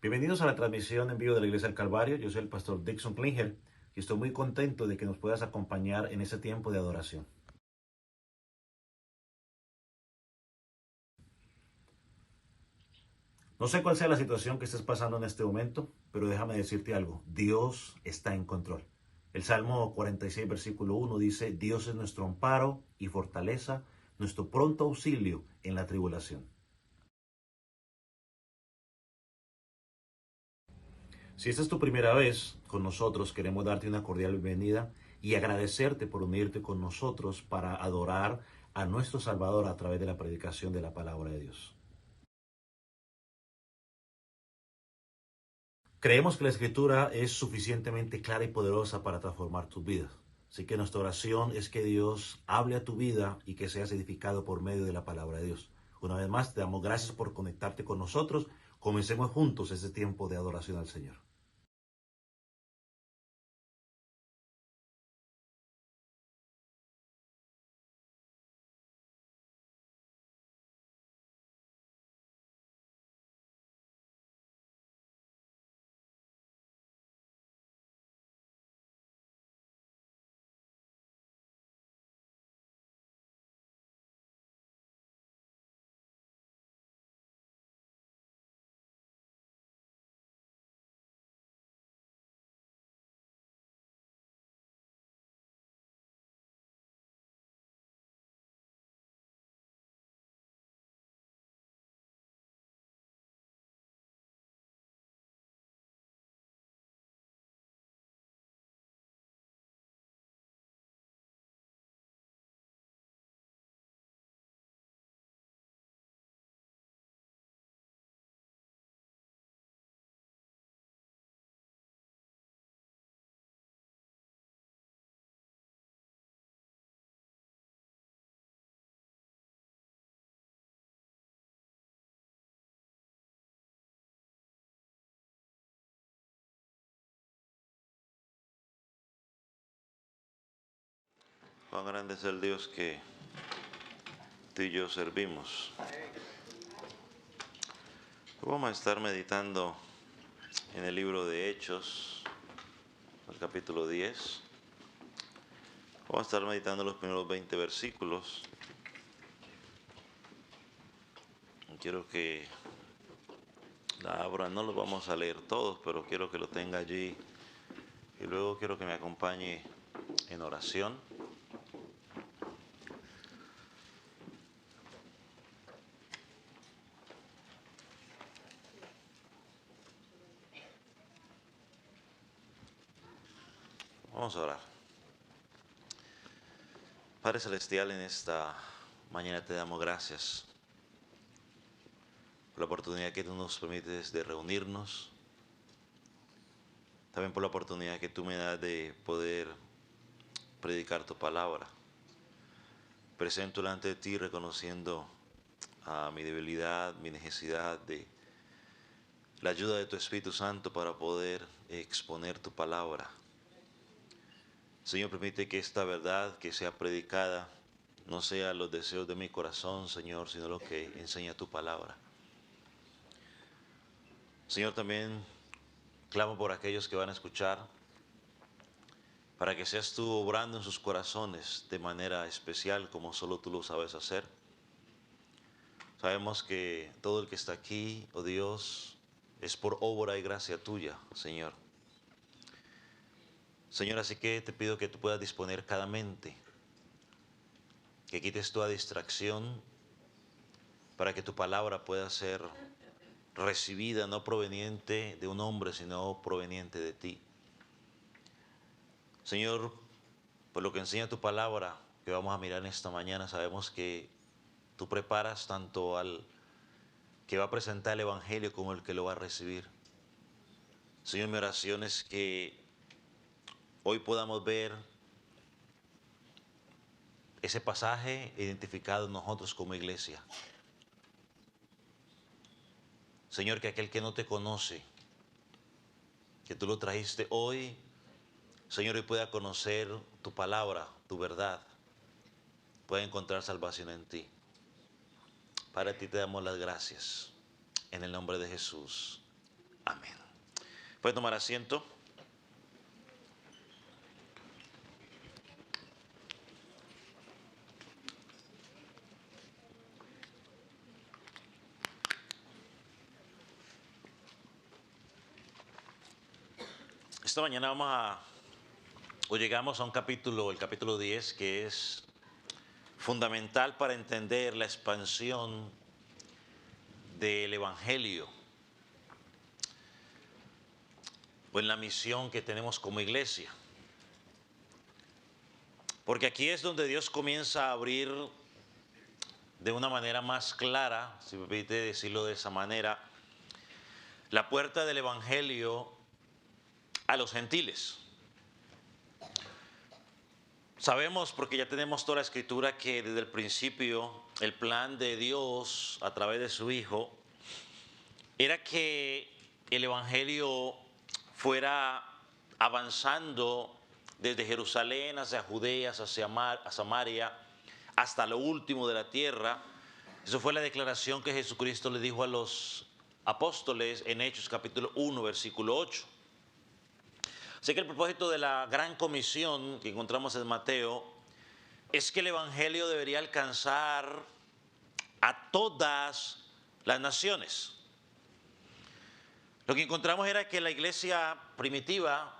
Bienvenidos a la transmisión en vivo de la Iglesia del Calvario. Yo soy el pastor Dixon Klinger y estoy muy contento de que nos puedas acompañar en este tiempo de adoración. No sé cuál sea la situación que estés pasando en este momento, pero déjame decirte algo. Dios está en control. El Salmo 46, versículo 1 dice, Dios es nuestro amparo y fortaleza, nuestro pronto auxilio en la tribulación. Si esta es tu primera vez con nosotros, queremos darte una cordial bienvenida y agradecerte por unirte con nosotros para adorar a nuestro Salvador a través de la predicación de la palabra de Dios. Creemos que la Escritura es suficientemente clara y poderosa para transformar tus vidas. Así que nuestra oración es que Dios hable a tu vida y que seas edificado por medio de la palabra de Dios. Una vez más, te damos gracias por conectarte con nosotros. Comencemos juntos este tiempo de adoración al Señor. Cuán grande es el Dios que tú y yo servimos. Vamos a estar meditando en el libro de Hechos, el capítulo 10. Vamos a estar meditando los primeros 20 versículos. Quiero que la abra, no los vamos a leer todos, pero quiero que lo tenga allí. Y luego quiero que me acompañe en oración. Vamos a orar. Padre Celestial, en esta mañana te damos gracias por la oportunidad que tú nos permites de reunirnos. También por la oportunidad que tú me das de poder predicar tu palabra. Presento delante de ti reconociendo mi debilidad, mi necesidad de la ayuda de tu Espíritu Santo para poder exponer tu palabra. Señor, permite que esta verdad que sea predicada no sea los deseos de mi corazón, Señor, sino lo que enseña tu palabra. Señor, también clamo por aquellos que van a escuchar, para que seas tú obrando en sus corazones de manera especial como solo tú lo sabes hacer. Sabemos que todo el que está aquí, oh Dios, es por obra y gracia tuya, Señor. Señor, así que te pido que tú puedas disponer cada mente, que quites toda distracción para que tu palabra pueda ser recibida no proveniente de un hombre, sino proveniente de ti. Señor, por lo que enseña tu palabra que vamos a mirar en esta mañana, sabemos que tú preparas tanto al que va a presentar el Evangelio como el que lo va a recibir. Señor, mi oración es que hoy podamos ver ese pasaje identificado en nosotros como iglesia. Señor, que aquel que no te conoce, que tú lo trajiste hoy, Señor, hoy pueda conocer tu palabra, tu verdad, pueda encontrar salvación en ti. Para ti te damos las gracias, en el nombre de Jesús. Amén. Puede tomar asiento. Esta mañana llegamos a un capítulo, el capítulo 10, que es fundamental para entender la expansión del Evangelio o en la misión que tenemos como iglesia. Porque aquí es donde Dios comienza a abrir de una manera más clara, si me permite decirlo de esa manera, la puerta del Evangelio a los gentiles. Sabemos, porque ya tenemos toda la escritura, que desde el principio el plan de Dios a través de su Hijo era que el Evangelio fuera avanzando desde Jerusalén hacia Judea, hacia Samaria, hasta lo último de la tierra. Eso fue la declaración que Jesucristo le dijo a los apóstoles en Hechos capítulo 1, versículo 8. Así que el propósito de la gran comisión que encontramos en Mateo es que el Evangelio debería alcanzar a todas las naciones. Lo que encontramos era que la iglesia primitiva,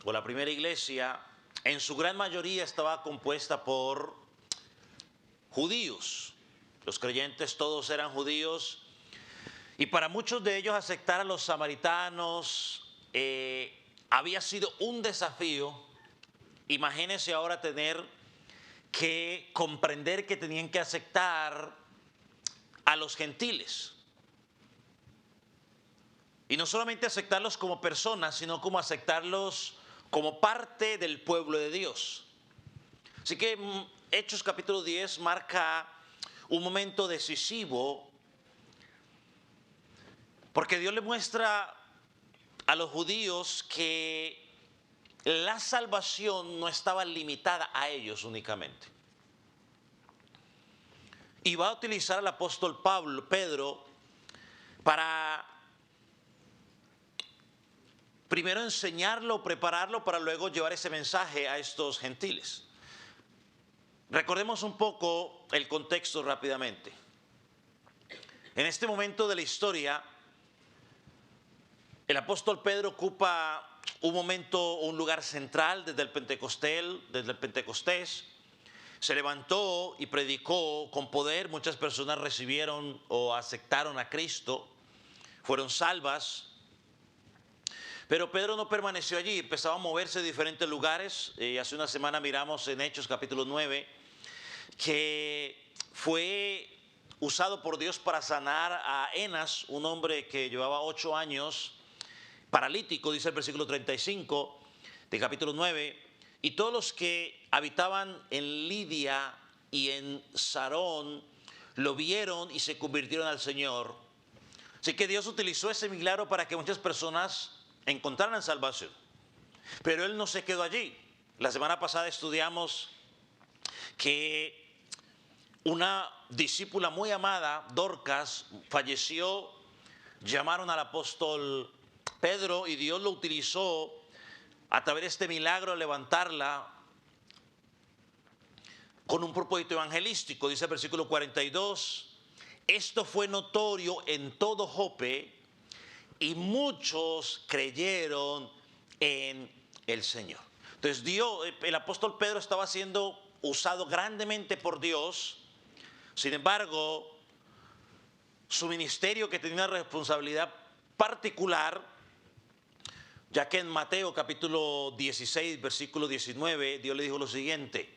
o la primera iglesia, en su gran mayoría estaba compuesta por judíos. Los creyentes todos eran judíos, y para muchos de ellos aceptar a los samaritanos había sido un desafío. Imagínense ahora tener que comprender que tenían que aceptar a los gentiles. Y no solamente aceptarlos como personas, sino como aceptarlos como parte del pueblo de Dios. Así que Hechos capítulo 10 marca un momento decisivo, porque Dios le muestra a los judíos que la salvación no estaba limitada a ellos únicamente. Y va a utilizar al apóstol Pedro para primero enseñarlo, prepararlo, para luego llevar ese mensaje a estos gentiles. Recordemos un poco el contexto rápidamente. En este momento de la historia, el apóstol Pedro ocupa un lugar central desde el Pentecostés. Se levantó y predicó con poder. Muchas personas recibieron o aceptaron a Cristo, fueron salvas. Pero Pedro no permaneció allí, empezaba a moverse a diferentes lugares. Hace una semana miramos en Hechos capítulo 9 que fue usado por Dios para sanar a Enas, un hombre que llevaba 8 años paralítico, dice el versículo 35 de capítulo 9, y todos los que habitaban en Lidia y en Sarón lo vieron y se convirtieron al Señor. Así que Dios utilizó ese milagro para que muchas personas encontraran salvación. Pero Él no se quedó allí. La semana pasada estudiamos que una discípula muy amada, Dorcas, falleció. Llamaron al apóstol Pedro y Dios lo utilizó a través de este milagro, levantarla con un propósito evangelístico. Dice el versículo 42, esto fue notorio en todo Jope y muchos creyeron en el Señor. Entonces el apóstol Pedro estaba siendo usado grandemente por Dios. Sin embargo, su ministerio, que tenía una responsabilidad particular, ya que en Mateo capítulo 16, versículo 19, Dios le dijo lo siguiente: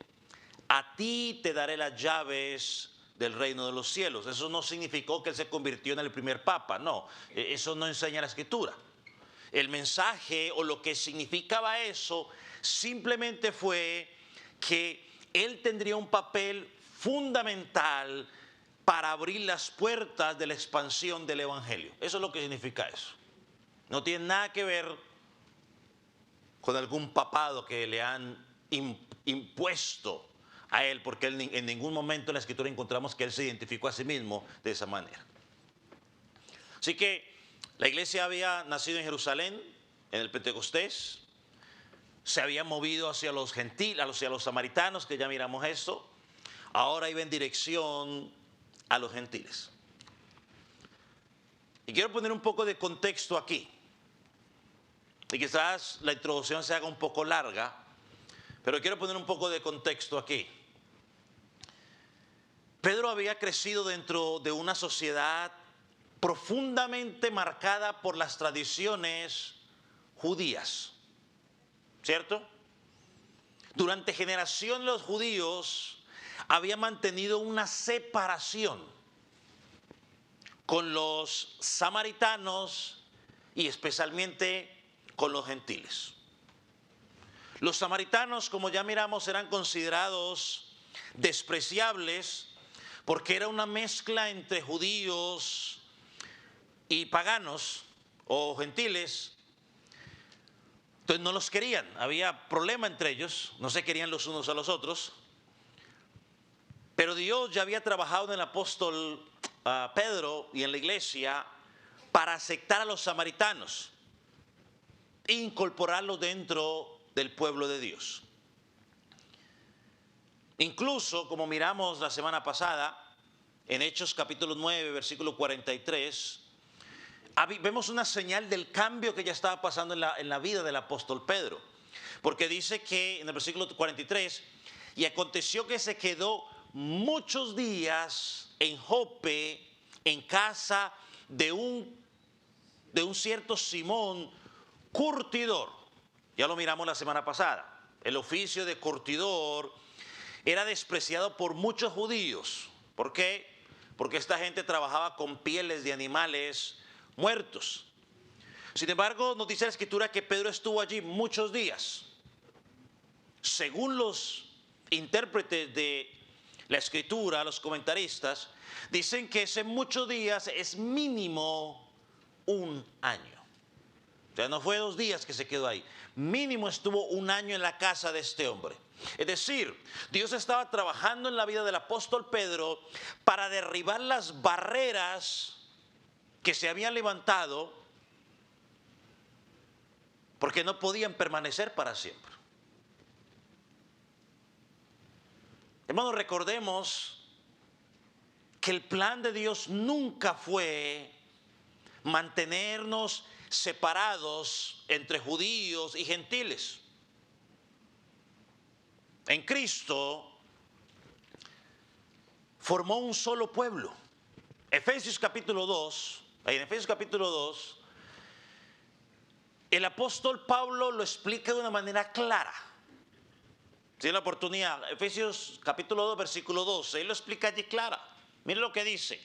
a ti te daré las llaves del reino de los cielos. Eso no significó que él se convirtió en el primer papa, no, eso no enseña la escritura. El mensaje o lo que significaba eso simplemente fue que él tendría un papel fundamental para abrir las puertas de la expansión del evangelio. Eso es lo que significa eso. No tiene nada que ver con algún papado que le han impuesto a él, porque él, en ningún momento en la escritura encontramos que él se identificó a sí mismo de esa manera. Así que La iglesia había nacido en Jerusalén, en el Pentecostés, se había movido hacia los gentiles, hacia los samaritanos, que ya miramos esto, ahora iba en dirección a los gentiles. Y quiero poner un poco de contexto aquí. Y quizás la introducción se haga un poco larga, pero quiero poner un poco de contexto aquí. Pedro había crecido dentro de una sociedad profundamente marcada por las tradiciones judías, ¿cierto? Durante generaciones los judíos habían mantenido una separación con los samaritanos y especialmente con los gentiles. Los samaritanos, como ya miramos, eran considerados despreciables porque era una mezcla entre judíos y paganos o gentiles. Entonces no los querían, había problema entre ellos, no se querían los unos a los otros. Pero Dios ya había trabajado en el apóstol Pedro y en la iglesia para aceptar a los samaritanos e incorporarlos dentro del pueblo de Dios. Incluso, como miramos la semana pasada, en Hechos capítulo 9, versículo 43, vemos una señal del cambio que ya estaba pasando en la vida del apóstol Pedro. Porque dice que en el versículo 43, y aconteció que se quedó muchos días en Jope, en casa de un cierto Simón, curtidor. Ya lo miramos la semana pasada. El oficio de curtidor era despreciado por muchos judíos. ¿Por qué? Porque esta gente trabajaba con pieles de animales muertos. Sin embargo, nos dice la escritura que Pedro estuvo allí muchos días. Según los intérpretes de la escritura, los comentaristas, dicen que ese muchos días es mínimo un año. O sea, no fue 2 días que se quedó ahí. Mínimo estuvo 1 año en la casa de este hombre. Es decir, Dios estaba trabajando en la vida del apóstol Pedro para derribar las barreras que se habían levantado porque no podían permanecer para siempre. Hermanos, recordemos que el plan de Dios nunca fue mantenernos separados entre judíos y gentiles. En Cristo formó un solo pueblo. En Efesios capítulo 2, el apóstol Pablo lo explica de una manera clara. Si tiene la oportunidad, Efesios capítulo 2, versículo 12, él lo explica allí clara. Mire lo que dice.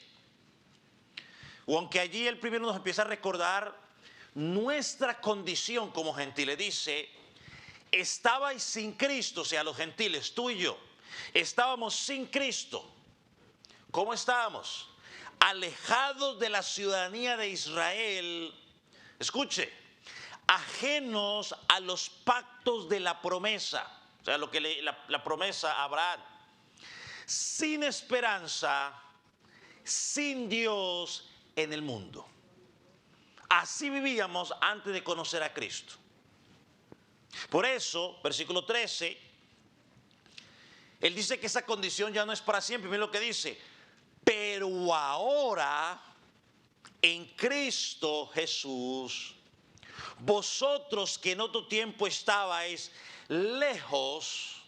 O aunque allí él primero nos empieza a recordar nuestra condición como gentiles, dice: estabais sin Cristo, o sea, los gentiles, tú y yo, estábamos sin Cristo. ¿Cómo estábamos? Alejados de la ciudadanía de Israel, escuche, ajenos a los pactos de la promesa, o sea, lo que la promesa a Abraham, sin esperanza, sin Dios en el mundo. Así vivíamos antes de conocer a Cristo. Por eso, versículo 13, él dice que esa condición ya no es para siempre. Mira lo que dice: pero ahora en Cristo Jesús, vosotros que en otro tiempo estabais lejos,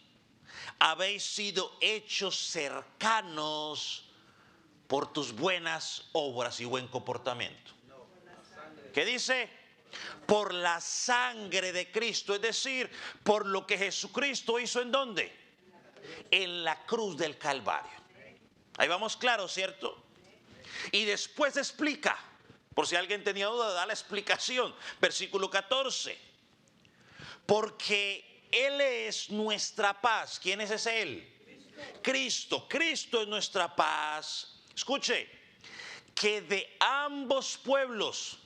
habéis sido hechos cercanos por tus buenas obras y buen comportamiento. ¿Qué dice? Por la sangre de Cristo, es decir, por lo que Jesucristo hizo. ¿En dónde? En la cruz del Calvario. Ahí vamos claro, ¿cierto? Y después explica, por si alguien tenía duda, da la explicación. Versículo 14. Porque Él es nuestra paz. ¿Quién es ese Él? Cristo. Cristo es nuestra paz. Escuche, que de ambos pueblos,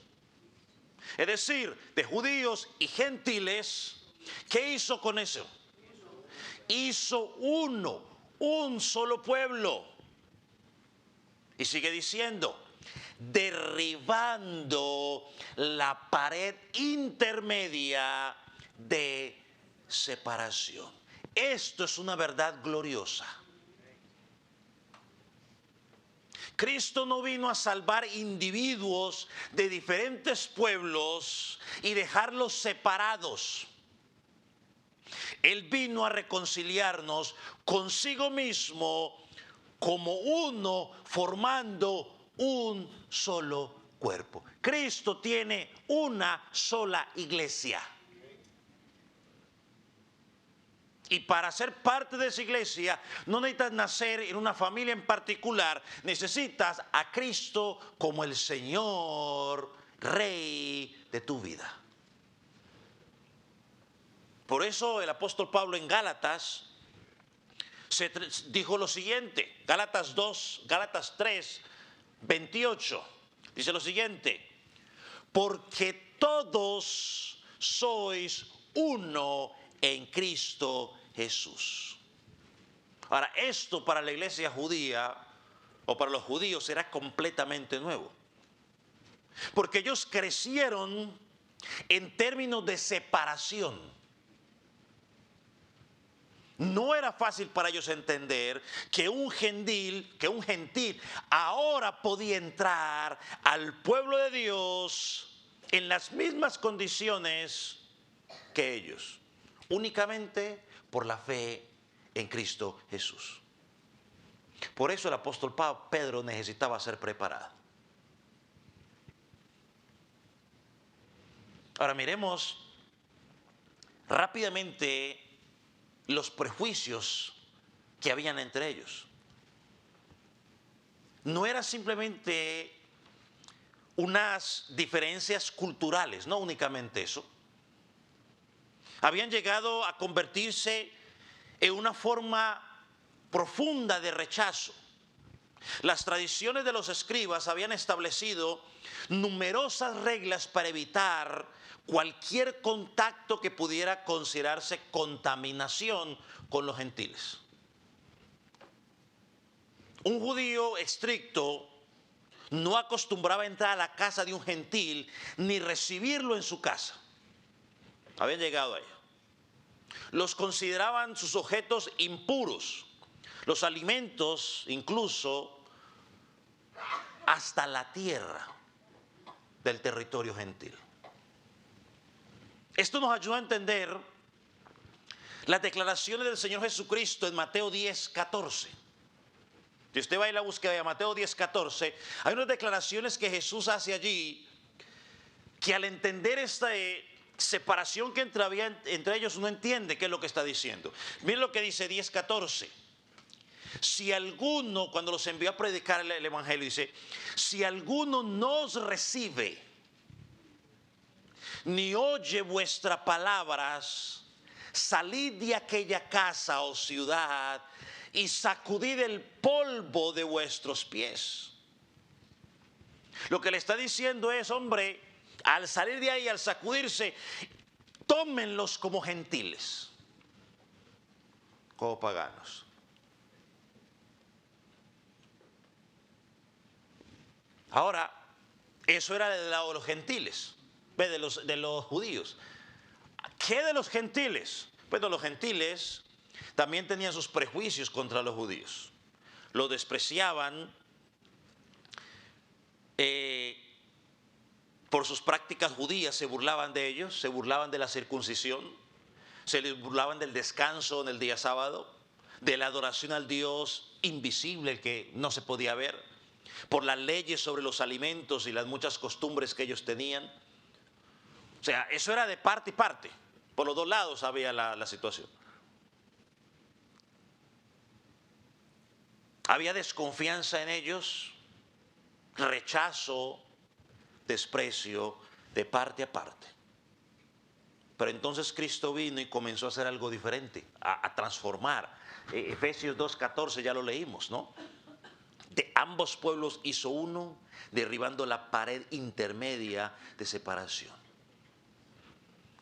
es decir, de judíos y gentiles, ¿qué hizo con eso? Hizo un solo pueblo. Y sigue diciendo: de derribando la pared intermedia de separación. Esto es una verdad gloriosa. Cristo no vino a salvar individuos de diferentes pueblos y dejarlos separados. Él vino a reconciliarnos consigo mismo como uno, formando un solo cuerpo. Cristo tiene una sola iglesia. Y para ser parte de esa iglesia no necesitas nacer en una familia en particular, necesitas a Cristo como el Señor, Rey de tu vida. Por eso el apóstol Pablo en Gálatas dijo lo siguiente, Gálatas 3, 28, dice lo siguiente: porque todos sois uno en Cristo Jesús. Ahora, esto para la iglesia judía o para los judíos era completamente nuevo, porque ellos crecieron en términos de separación. No era fácil para ellos entender que un gentil ahora podía entrar al pueblo de Dios en las mismas condiciones que ellos, únicamente por la fe en Cristo Jesús. Por eso el apóstol Pedro necesitaba ser preparado. Ahora miremos rápidamente los prejuicios que habían entre ellos. No era simplemente unas diferencias culturales, no únicamente eso. Habían llegado a convertirse en una forma profunda de rechazo. Las tradiciones de los escribas habían establecido numerosas reglas para evitar cualquier contacto que pudiera considerarse contaminación con los gentiles. Un judío estricto no acostumbraba a entrar a la casa de un gentil ni recibirlo en su casa. Habían llegado a ello. Los consideraban sus objetos impuros, los alimentos, incluso hasta la tierra del territorio gentil. Esto nos ayuda a entender las declaraciones del Señor Jesucristo en Mateo 10, 14. Si usted va a ir a la búsqueda de Mateo 10, 14, hay unas declaraciones que Jesús hace allí que al entender esta separación que había entre ellos no entiende qué es lo que está diciendo. Miren lo que dice 10, 14. Si alguno, cuando los envió a predicar el evangelio, dice: si alguno no os recibe ni oye vuestras palabras, salid de aquella casa o ciudad y sacudid el polvo de vuestros pies. Lo que le está diciendo es: hombre, al salir de ahí, al sacudirse, tómenlos como gentiles, como paganos. Ahora, eso era del lado de los gentiles, de los judíos. ¿Qué de los gentiles? Bueno, los gentiles también tenían sus prejuicios contra los judíos. Los despreciaban por sus prácticas judías, se burlaban de ellos, se burlaban de la circuncisión, se les burlaban del descanso en el día sábado, de la adoración al Dios invisible, el que no se podía ver, por las leyes sobre los alimentos y las muchas costumbres que ellos tenían. O sea, eso era de parte y parte. Por los dos lados había la situación. Había desconfianza en ellos, rechazo, desprecio de parte a parte. Pero entonces Cristo vino y comenzó a hacer algo diferente, a transformar. Efesios 2:14 ya lo leímos, ¿no? De ambos pueblos hizo uno, derribando la pared intermedia de separación.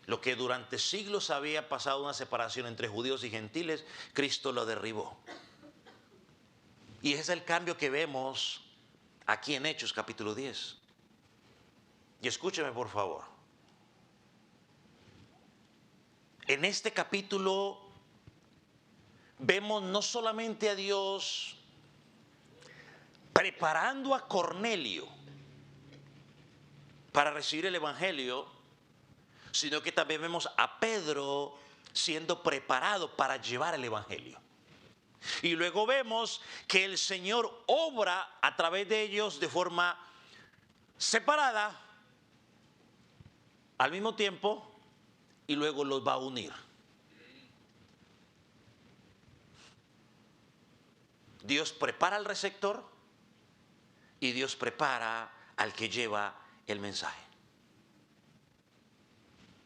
Lo que durante siglos había pasado una separación entre judíos y gentiles, Cristo lo derribó. Y ese es el cambio que vemos aquí en Hechos capítulo 10. Y escúcheme por favor. En este capítulo vemos no solamente a Dios preparando a Cornelio para recibir el Evangelio, sino que también vemos a Pedro siendo preparado para llevar el Evangelio. Y luego vemos que el Señor obra a través de ellos de forma separada, al mismo tiempo, y luego los va a unir. Dios prepara al receptor y Dios prepara al que lleva el mensaje.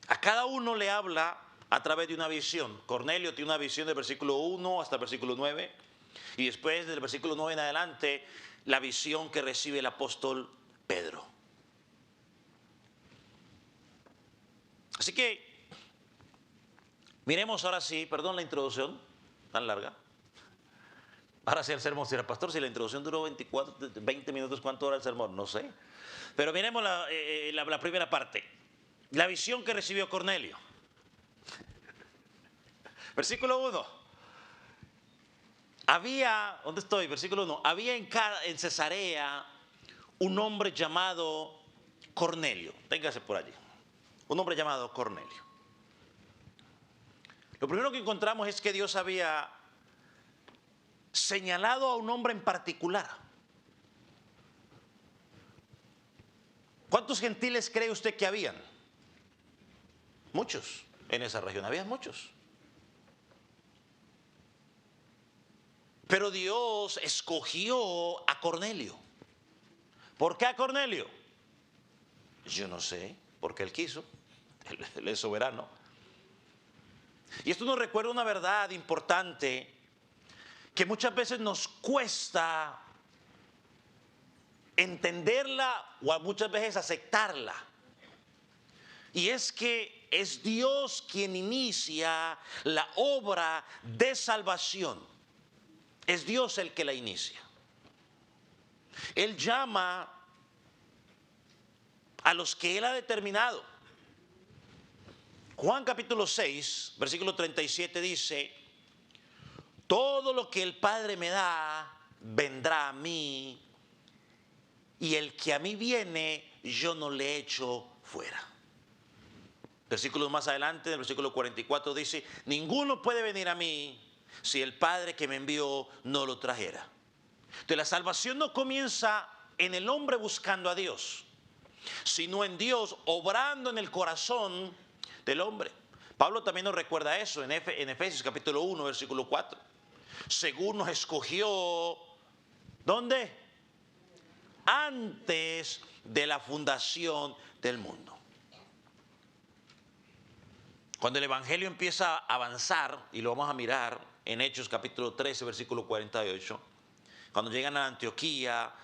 A cada uno le habla a través de una visión. Cornelio tiene una visión del versículo 1 hasta el versículo 9. Y después del versículo 9 en adelante, la visión que recibe el apóstol Pedro. Así que, miremos ahora sí, perdón la introducción tan larga. Ahora sí el sermón, si era pastor, si la introducción duró 20 minutos, ¿cuánto dura el sermón? No sé. Pero miremos la primera parte. La visión que recibió Cornelio. Versículo 1. Había, ¿dónde estoy? Versículo 1. Había en Cesarea un hombre llamado Cornelio. Téngase por allí. Un hombre llamado Cornelio. Lo primero que encontramos es que Dios había señalado a un hombre en particular. ¿Cuántos gentiles cree usted que habían? Muchos. En esa región había muchos. Pero Dios escogió a Cornelio. ¿Por qué a Cornelio? Yo no sé, porque Él quiso. Él es soberano. Y esto nos recuerda una verdad importante que muchas veces nos cuesta entenderla o muchas veces aceptarla. Y es que es Dios quien inicia la obra de salvación. Es Dios el que la inicia. Él llama a los que Él ha determinado. Juan capítulo 6, versículo 37 dice: todo lo que el Padre me da, vendrá a mí, y el que a mí viene, yo no le echo fuera. Versículos más adelante, en el versículo 44 dice: ninguno puede venir a mí si el Padre que me envió no lo trajera. Entonces la salvación no comienza en el hombre buscando a Dios, sino en Dios obrando en el corazón del hombre. Pablo también nos recuerda eso en Efesios capítulo 1, versículo 4. Según nos escogió, ¿dónde? Antes de la fundación del mundo. Cuando el Evangelio empieza a avanzar, y lo vamos a mirar en Hechos capítulo 13, versículo 48, cuando llegan a Antioquía,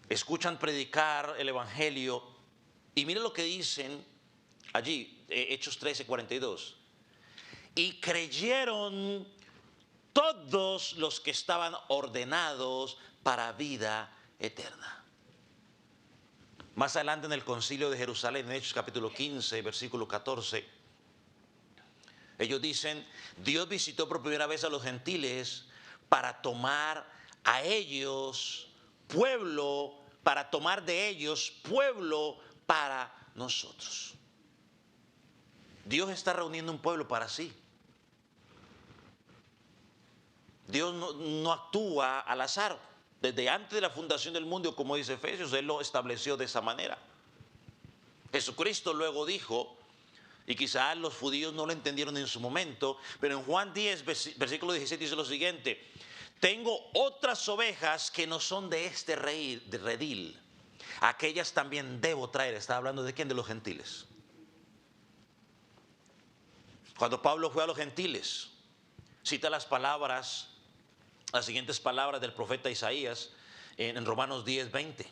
escuchan predicar el Evangelio, y miren lo que dicen allí, Hechos 13, 42. Y creyeron todos los que estaban ordenados para vida eterna. Más adelante en el concilio de Jerusalén, en Hechos capítulo 15, versículo 14, ellos dicen: Dios visitó por primera vez a los gentiles para tomar a ellos pueblo, para tomar de ellos pueblo para nosotros. Dios está reuniendo un pueblo para sí. Dios no actúa al azar. Desde antes de la fundación del mundo, como dice Efesios, Él lo estableció de esa manera. Jesucristo luego dijo, y quizás los judíos no lo entendieron en su momento, pero en Juan 10, versículo 17 dice lo siguiente: tengo otras ovejas que no son de este redil. Aquellas también debo traer. Está hablando de quién, de los gentiles. Cuando Pablo fue a los gentiles, cita las siguientes palabras del profeta Isaías en Romanos 10, 20.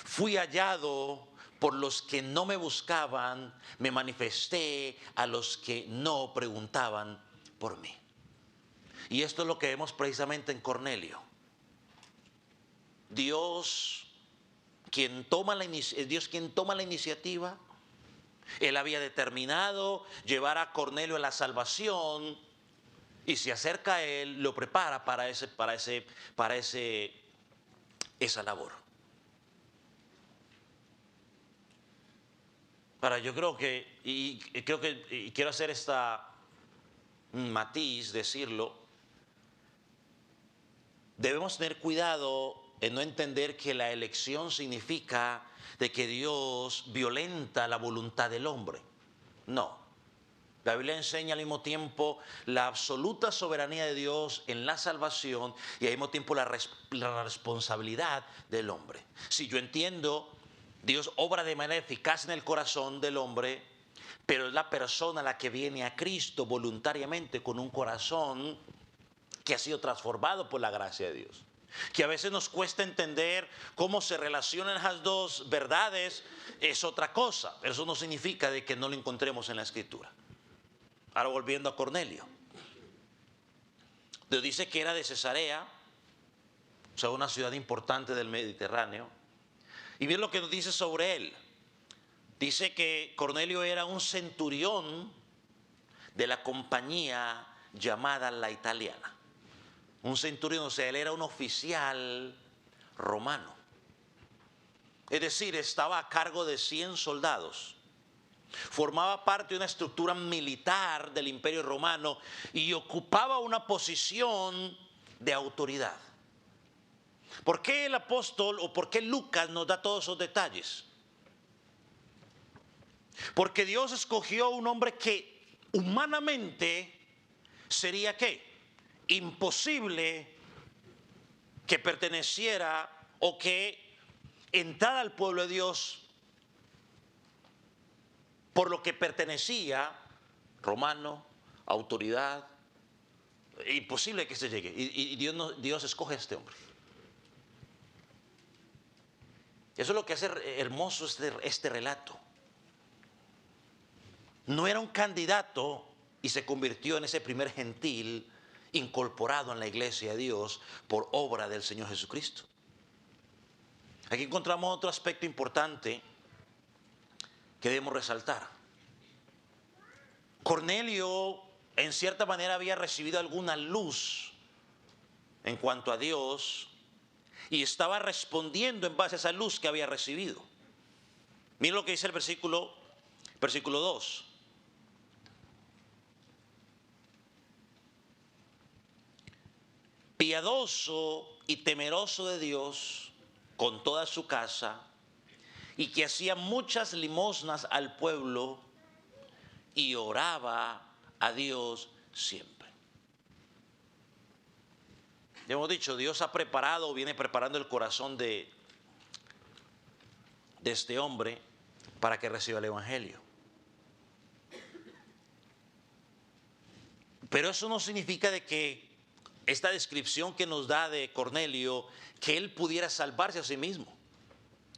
Fui hallado por los que no me buscaban, me manifesté a los que no preguntaban por mí. Y esto es lo que vemos precisamente en Cornelio. Dios quien toma es Dios quien toma la iniciativa. Él había determinado llevar a Cornelio a la salvación y se acerca a él, lo prepara para esa labor. Ahora, yo creo que, y quiero hacer esta matiz, decirlo, debemos tener cuidado en no entender que la elección significa de que Dios violenta la voluntad del hombre. No. La Biblia enseña al mismo tiempo la absoluta soberanía de Dios en la salvación y al mismo tiempo la responsabilidad del hombre. Si yo entiendo, Dios obra de manera eficaz en el corazón del hombre, pero es la persona la que viene a Cristo voluntariamente con un corazón que ha sido transformado por la gracia de Dios. Que a veces nos cuesta entender cómo se relacionan esas dos verdades, es otra cosa, pero eso no significa de que no lo encontremos en la Escritura. Ahora volviendo a Cornelio. Dios dice que era de Cesarea, o sea, una ciudad importante del Mediterráneo. Y miren lo que nos dice sobre él. Dice que Cornelio era un centurión de la compañía llamada la Italiana. Un centurión, o sea, él era un oficial romano. Es decir, estaba a cargo de 100 soldados. Formaba parte de una estructura militar del Imperio Romano y ocupaba una posición de autoridad. ¿Por qué el apóstol o por qué Lucas nos da todos esos detalles? Porque Dios escogió un hombre que humanamente sería ¿qué? Imposible que perteneciera o que entrara al pueblo de Dios por lo que pertenecía, romano, autoridad, imposible que se llegue. Y Dios escoge a este hombre. Eso es lo que hace hermoso este relato. No era un candidato y se convirtió en ese primer gentil incorporado en la iglesia de Dios por obra del Señor Jesucristo. Aquí encontramos otro aspecto importante que debemos resaltar. Cornelio, en cierta manera, había recibido alguna luz en cuanto a Dios y estaba respondiendo en base a esa luz que había recibido. Miren lo que dice el versículo 2. Piadoso y temeroso de Dios con toda su casa, y que hacía muchas limosnas al pueblo y oraba a Dios siempre. Ya hemos dicho, Dios ha preparado, viene preparando el corazón de este hombre para que reciba el Evangelio. Pero eso no significa de que esta descripción que nos da de Cornelio, que él pudiera salvarse a sí mismo.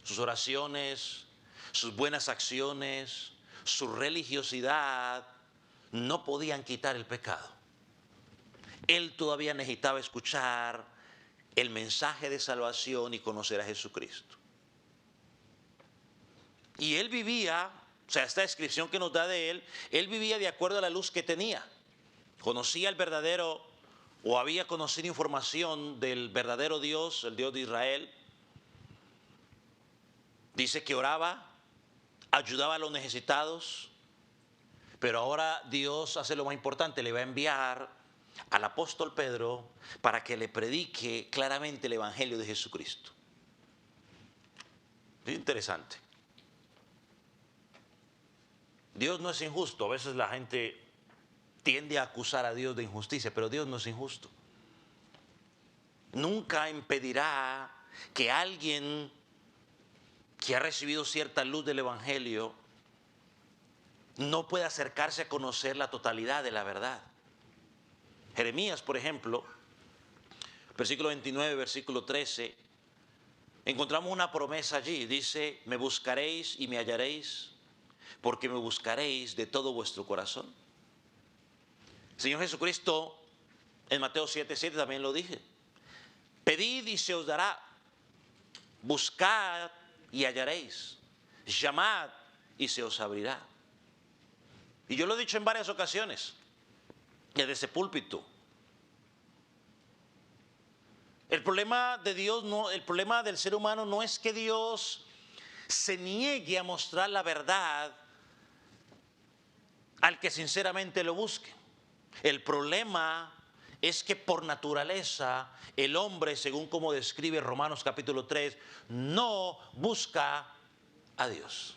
Sus oraciones, sus buenas acciones, su religiosidad no podían quitar el pecado. Él todavía necesitaba escuchar el mensaje de salvación y conocer a Jesucristo. Y él vivía, o sea, esta descripción que nos da de él vivía de acuerdo a la luz que tenía. Conocía el verdadero, o había conocido información del verdadero Dios, el Dios de Israel. Dice que oraba, ayudaba a los necesitados, pero ahora Dios hace lo más importante, le va a enviar al apóstol Pedro para que le predique claramente el Evangelio de Jesucristo. Es interesante. Dios no es injusto. A veces la gente tiende a acusar a Dios de injusticia, pero Dios no es injusto. Nunca impedirá que alguien que ha recibido cierta luz del Evangelio no pueda acercarse a conocer la totalidad de la verdad. Jeremías, por ejemplo, versículo 29, versículo 13, encontramos una promesa allí. Dice, me buscaréis y me hallaréis, porque me buscaréis de todo vuestro corazón. El Señor Jesucristo en Mateo 7:7 también lo dije. Pedid y se os dará, buscad y hallaréis, llamad y se os abrirá. Y yo lo he dicho en varias ocasiones, desde ese púlpito. El problema de Dios, el problema del ser humano no es que Dios se niegue a mostrar la verdad al que sinceramente lo busque. El problema es que por naturaleza el hombre, según como describe Romanos capítulo 3, no busca a Dios.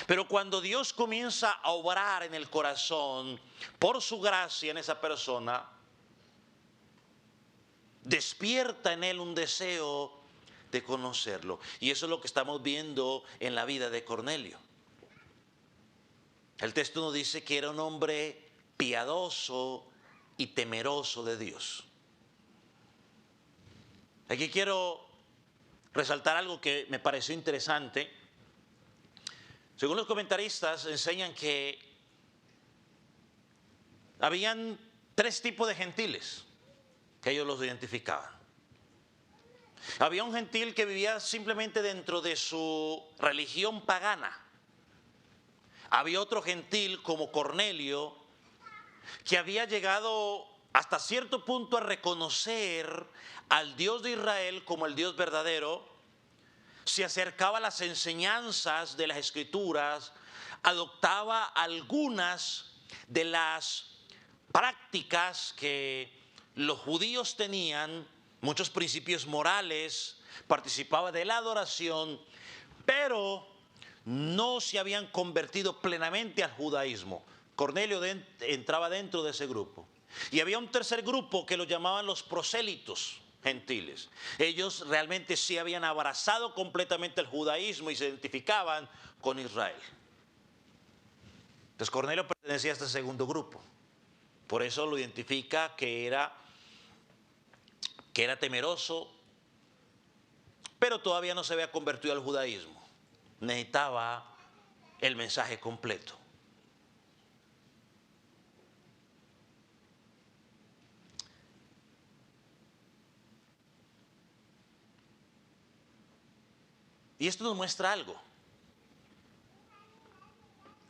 Pero cuando Dios comienza a obrar en el corazón por su gracia en esa persona, despierta en él un deseo de conocerlo. Y eso es lo que estamos viendo en la vida de Cornelio. El texto nos dice que era un hombre piadoso y temeroso de Dios. Aquí quiero resaltar algo que me pareció interesante. Según los comentaristas, enseñan que habían 3 tipos de gentiles que ellos los identificaban. Había un gentil que vivía simplemente dentro de su religión pagana. Había otro gentil como Cornelio que había llegado hasta cierto punto a reconocer al Dios de Israel como el Dios verdadero. Se acercaba a las enseñanzas de las Escrituras, adoptaba algunas de las prácticas que los judíos tenían, muchos principios morales, participaba de la adoración, pero no se habían convertido plenamente al judaísmo. Cornelio entraba dentro de ese grupo. Y había un tercer grupo que lo llamaban los prosélitos gentiles. Ellos realmente sí habían abrazado completamente el judaísmo y se identificaban con Israel. Entonces Cornelio pertenecía a este segundo grupo. Por eso lo identifica que era temeroso, pero todavía no se había convertido al judaísmo. Necesitaba el mensaje completo. Y esto nos muestra algo.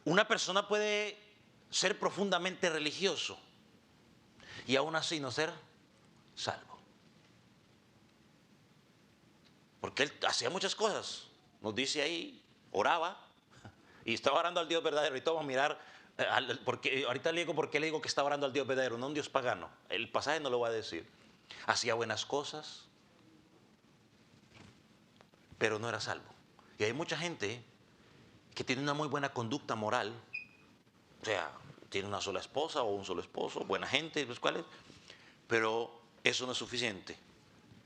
Una persona puede ser profundamente religioso y aún así no ser salvo. Porque él hacía muchas cosas. Nos dice ahí, oraba y estaba orando al Dios verdadero. Y todos vamos a mirar, porque ahorita le digo por qué le digo que estaba orando al Dios verdadero, no a un Dios pagano. El pasaje no lo va a decir. Hacía buenas cosas, pero no era salvo. Y hay mucha gente que tiene una muy buena conducta moral, o sea, tiene una sola esposa o un solo esposo, buena gente, los cuales, pero eso no es suficiente,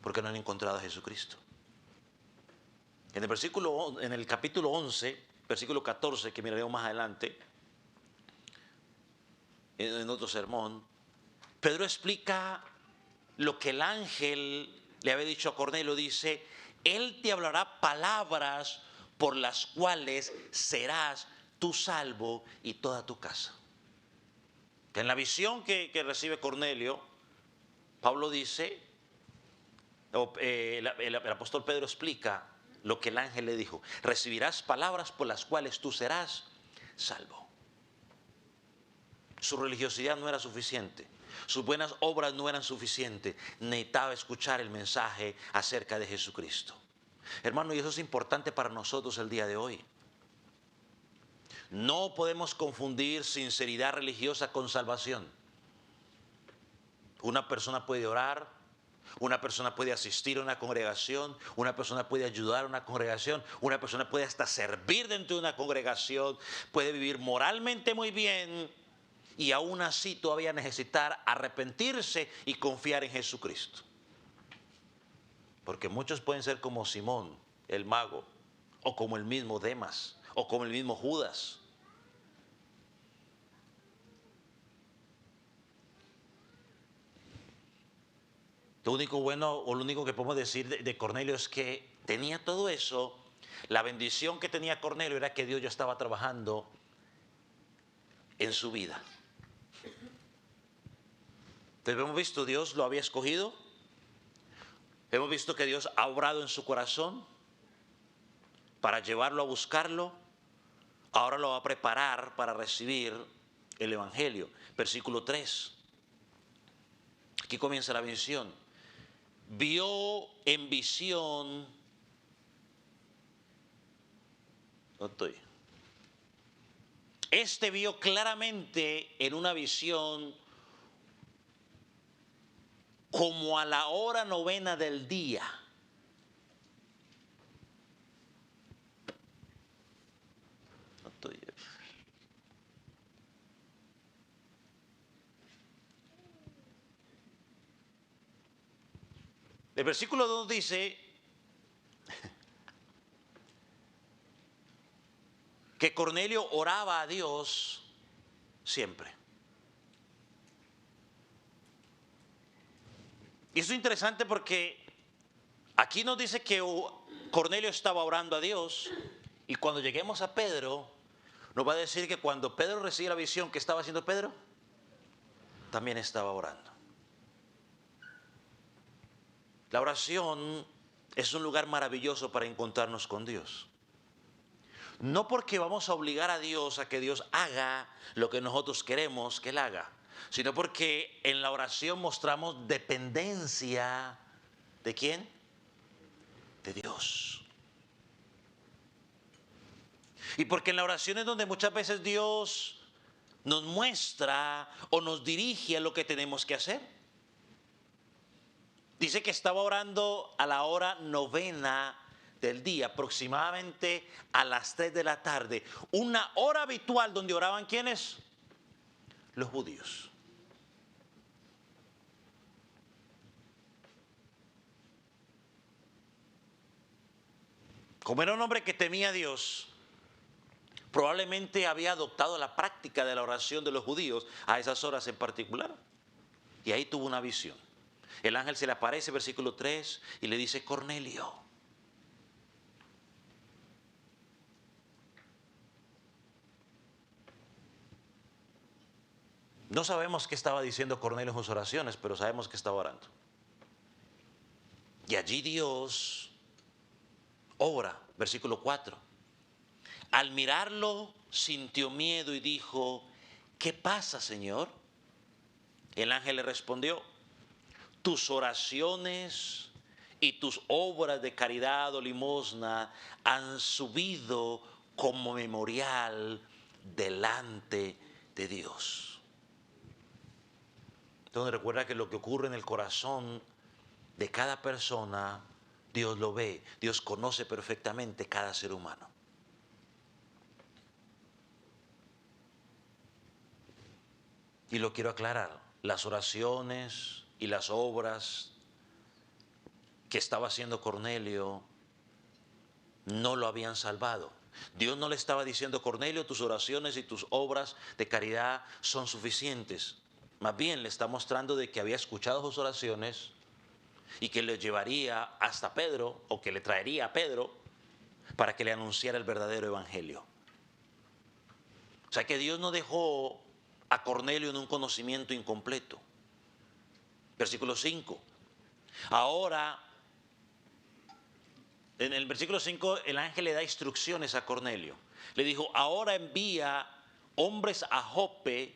porque no han encontrado a Jesucristo. En el capítulo 11, versículo 14, que miraremos más adelante, en otro sermón, Pedro explica lo que el ángel le había dicho a Cornelio. Dice: Él te hablará palabras por las cuales serás tú salvo y toda tu casa. Que en la visión que recibe Cornelio, Pablo dice, el apóstol Pedro explica lo que el ángel le dijo: recibirás palabras por las cuales tú serás salvo. Su religiosidad no era suficiente. Sus buenas obras no eran suficientes. Necesitaba escuchar el mensaje acerca de Jesucristo. Hermano, y eso es importante para nosotros el día de hoy. No podemos confundir sinceridad religiosa con salvación. Una persona puede orar, una persona puede asistir a una congregación, una persona puede ayudar a una congregación, una persona puede hasta servir dentro de una congregación, puede vivir moralmente muy bien y aún así todavía necesitar arrepentirse y confiar en Jesucristo. Porque muchos pueden ser como Simón, el mago, o como el mismo Demas, o como el mismo Judas. Lo único bueno o lo único que podemos decir de Cornelio es que tenía todo eso. La bendición que tenía Cornelio era que Dios ya estaba trabajando en su vida. Entonces hemos visto, Dios lo había escogido. Hemos visto que Dios ha obrado en su corazón para llevarlo a buscarlo. Ahora lo va a preparar para recibir el Evangelio. Versículo 3. Aquí comienza la visión. Vio en visión. No estoy. Este vio claramente en una visión como a la hora 9 del día. No estoy. El versículo 2 dice que Cornelio oraba a Dios siempre. Y eso es interesante porque aquí nos dice que Cornelio estaba orando a Dios, y cuando lleguemos a Pedro, nos va a decir que cuando Pedro recibe la visión, ¿qué estaba haciendo Pedro? También estaba orando. La oración es un lugar maravilloso para encontrarnos con Dios. No porque vamos a obligar a Dios a que Dios haga lo que nosotros queremos que Él haga, sino porque en la oración mostramos dependencia ¿de quién? De Dios. Y porque en la oración es donde muchas veces Dios nos muestra o nos dirige a lo que tenemos que hacer. Dice que estaba orando a la hora 9 del día, aproximadamente a las 3 de la tarde. Una hora habitual donde oraban ¿quiénes? Los judíos. Como era un hombre que temía a Dios, probablemente había adoptado la práctica de la oración de los judíos a esas horas en particular. Y ahí tuvo una visión. El ángel se le aparece, versículo 3, y le dice: Cornelio. No sabemos qué estaba diciendo Cornelio en sus oraciones, pero sabemos que estaba orando. Y allí Dios obra, versículo 4. Al mirarlo sintió miedo y dijo: ¿qué pasa, Señor? El ángel le respondió: tus oraciones y tus obras de caridad o limosna han subido como memorial delante de Dios. Entonces recuerda que lo que ocurre en el corazón de cada persona, Dios lo ve. Dios conoce perfectamente cada ser humano. Y lo quiero aclarar, las oraciones y las obras que estaba haciendo Cornelio no lo habían salvado. Dios no le estaba diciendo: Cornelio, tus oraciones y tus obras de caridad son suficientes. Más bien le está mostrando de que había escuchado sus oraciones y que le llevaría hasta Pedro, o que le traería a Pedro para que le anunciara el verdadero evangelio. O sea que Dios no dejó a Cornelio en un conocimiento incompleto. Versículo 5. Ahora, en el versículo 5, el ángel le da instrucciones a Cornelio. Le dijo: ahora envía hombres a Jope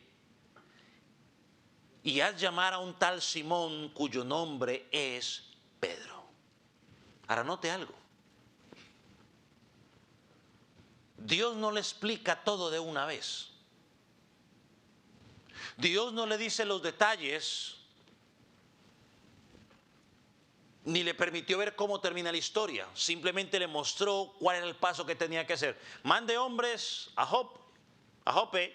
y haz llamar a un tal Simón, cuyo nombre es Pedro. Ahora note algo. Dios no le explica todo de una vez. Dios no le dice los detalles, ni le permitió ver cómo termina la historia. Simplemente le mostró cuál era el paso que tenía que hacer. Mande hombres a Jope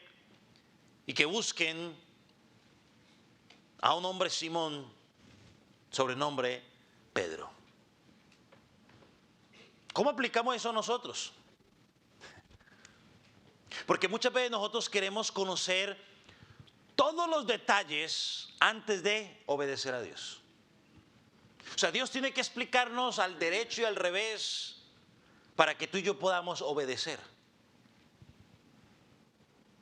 y que busquen a un hombre Simón, sobrenombre Pedro. ¿Cómo aplicamos eso a nosotros? Porque muchas veces nosotros queremos conocer todos los detalles antes de obedecer a Dios. O sea, Dios tiene que explicarnos al derecho y al revés para que tú y yo podamos obedecer.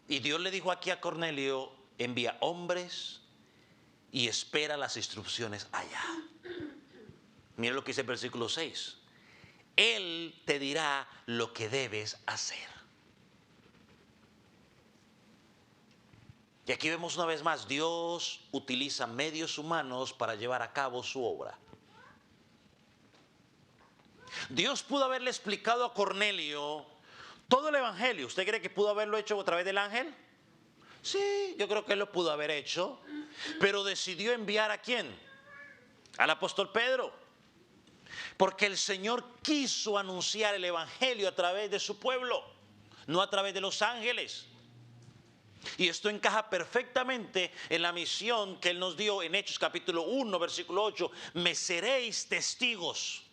Y Dios le dijo aquí a Cornelio: envía hombres y espera las instrucciones allá. Mira lo que dice el versículo 6. Él te dirá lo que debes hacer. Y aquí vemos una vez más, Dios utiliza medios humanos para llevar a cabo su obra. Dios pudo haberle explicado a Cornelio todo el evangelio. ¿Usted cree que pudo haberlo hecho a través del ángel? Sí, yo creo que él lo pudo haber hecho. Pero decidió enviar ¿a quién? Al apóstol Pedro. Porque el Señor quiso anunciar el evangelio a través de su pueblo, no a través de los ángeles. Y esto encaja perfectamente en la misión que Él nos dio en Hechos capítulo 1, versículo 8. Me seréis testigos.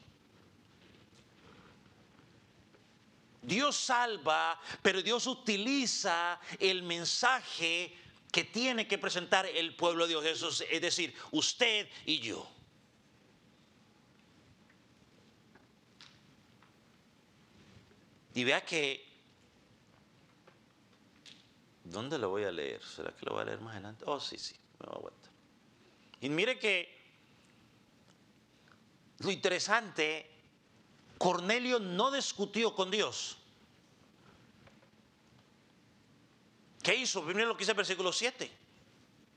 Dios salva, pero Dios utiliza el mensaje que tiene que presentar el pueblo de Dios, es decir, usted y yo. Y vea que, ¿dónde lo voy a leer? ¿Será que lo voy a leer más adelante? Oh, sí, me voy a aguantar. Y mire que lo interesante, Cornelio no discutió con Dios. ¿Qué hizo? Mire lo que dice el versículo 7.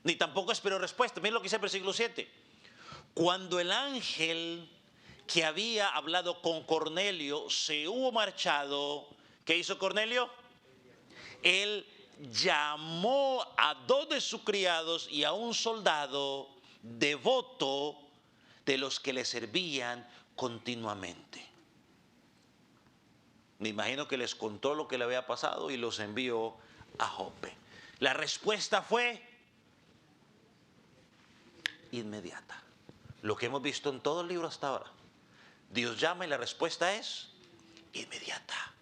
Ni tampoco esperó respuesta. Mire lo que dice el versículo 7. Cuando el ángel que había hablado con Cornelio se hubo marchado, ¿qué hizo Cornelio? Él llamó a 2 de sus criados y a un soldado devoto de los que le servían continuamente. Me imagino que les contó lo que le había pasado y los envió a Jope. La respuesta fue inmediata. Lo que hemos visto en todo el libro hasta ahora. Dios llama y la respuesta es inmediata.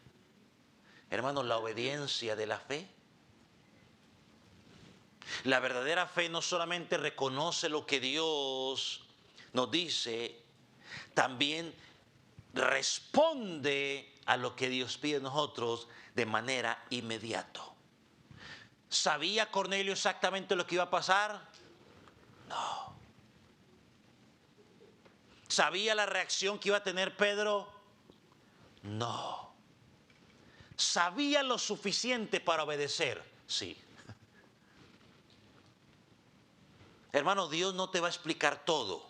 Hermanos, la obediencia de la fe. La verdadera fe no solamente reconoce lo que Dios nos dice, también responde a lo que Dios pide de nosotros de manera inmediata. ¿Sabía Cornelio exactamente lo que iba a pasar? No. ¿Sabía la reacción que iba a tener Pedro? No. ¿Sabía lo suficiente para obedecer? Sí. Hermano, Dios no te va a explicar todo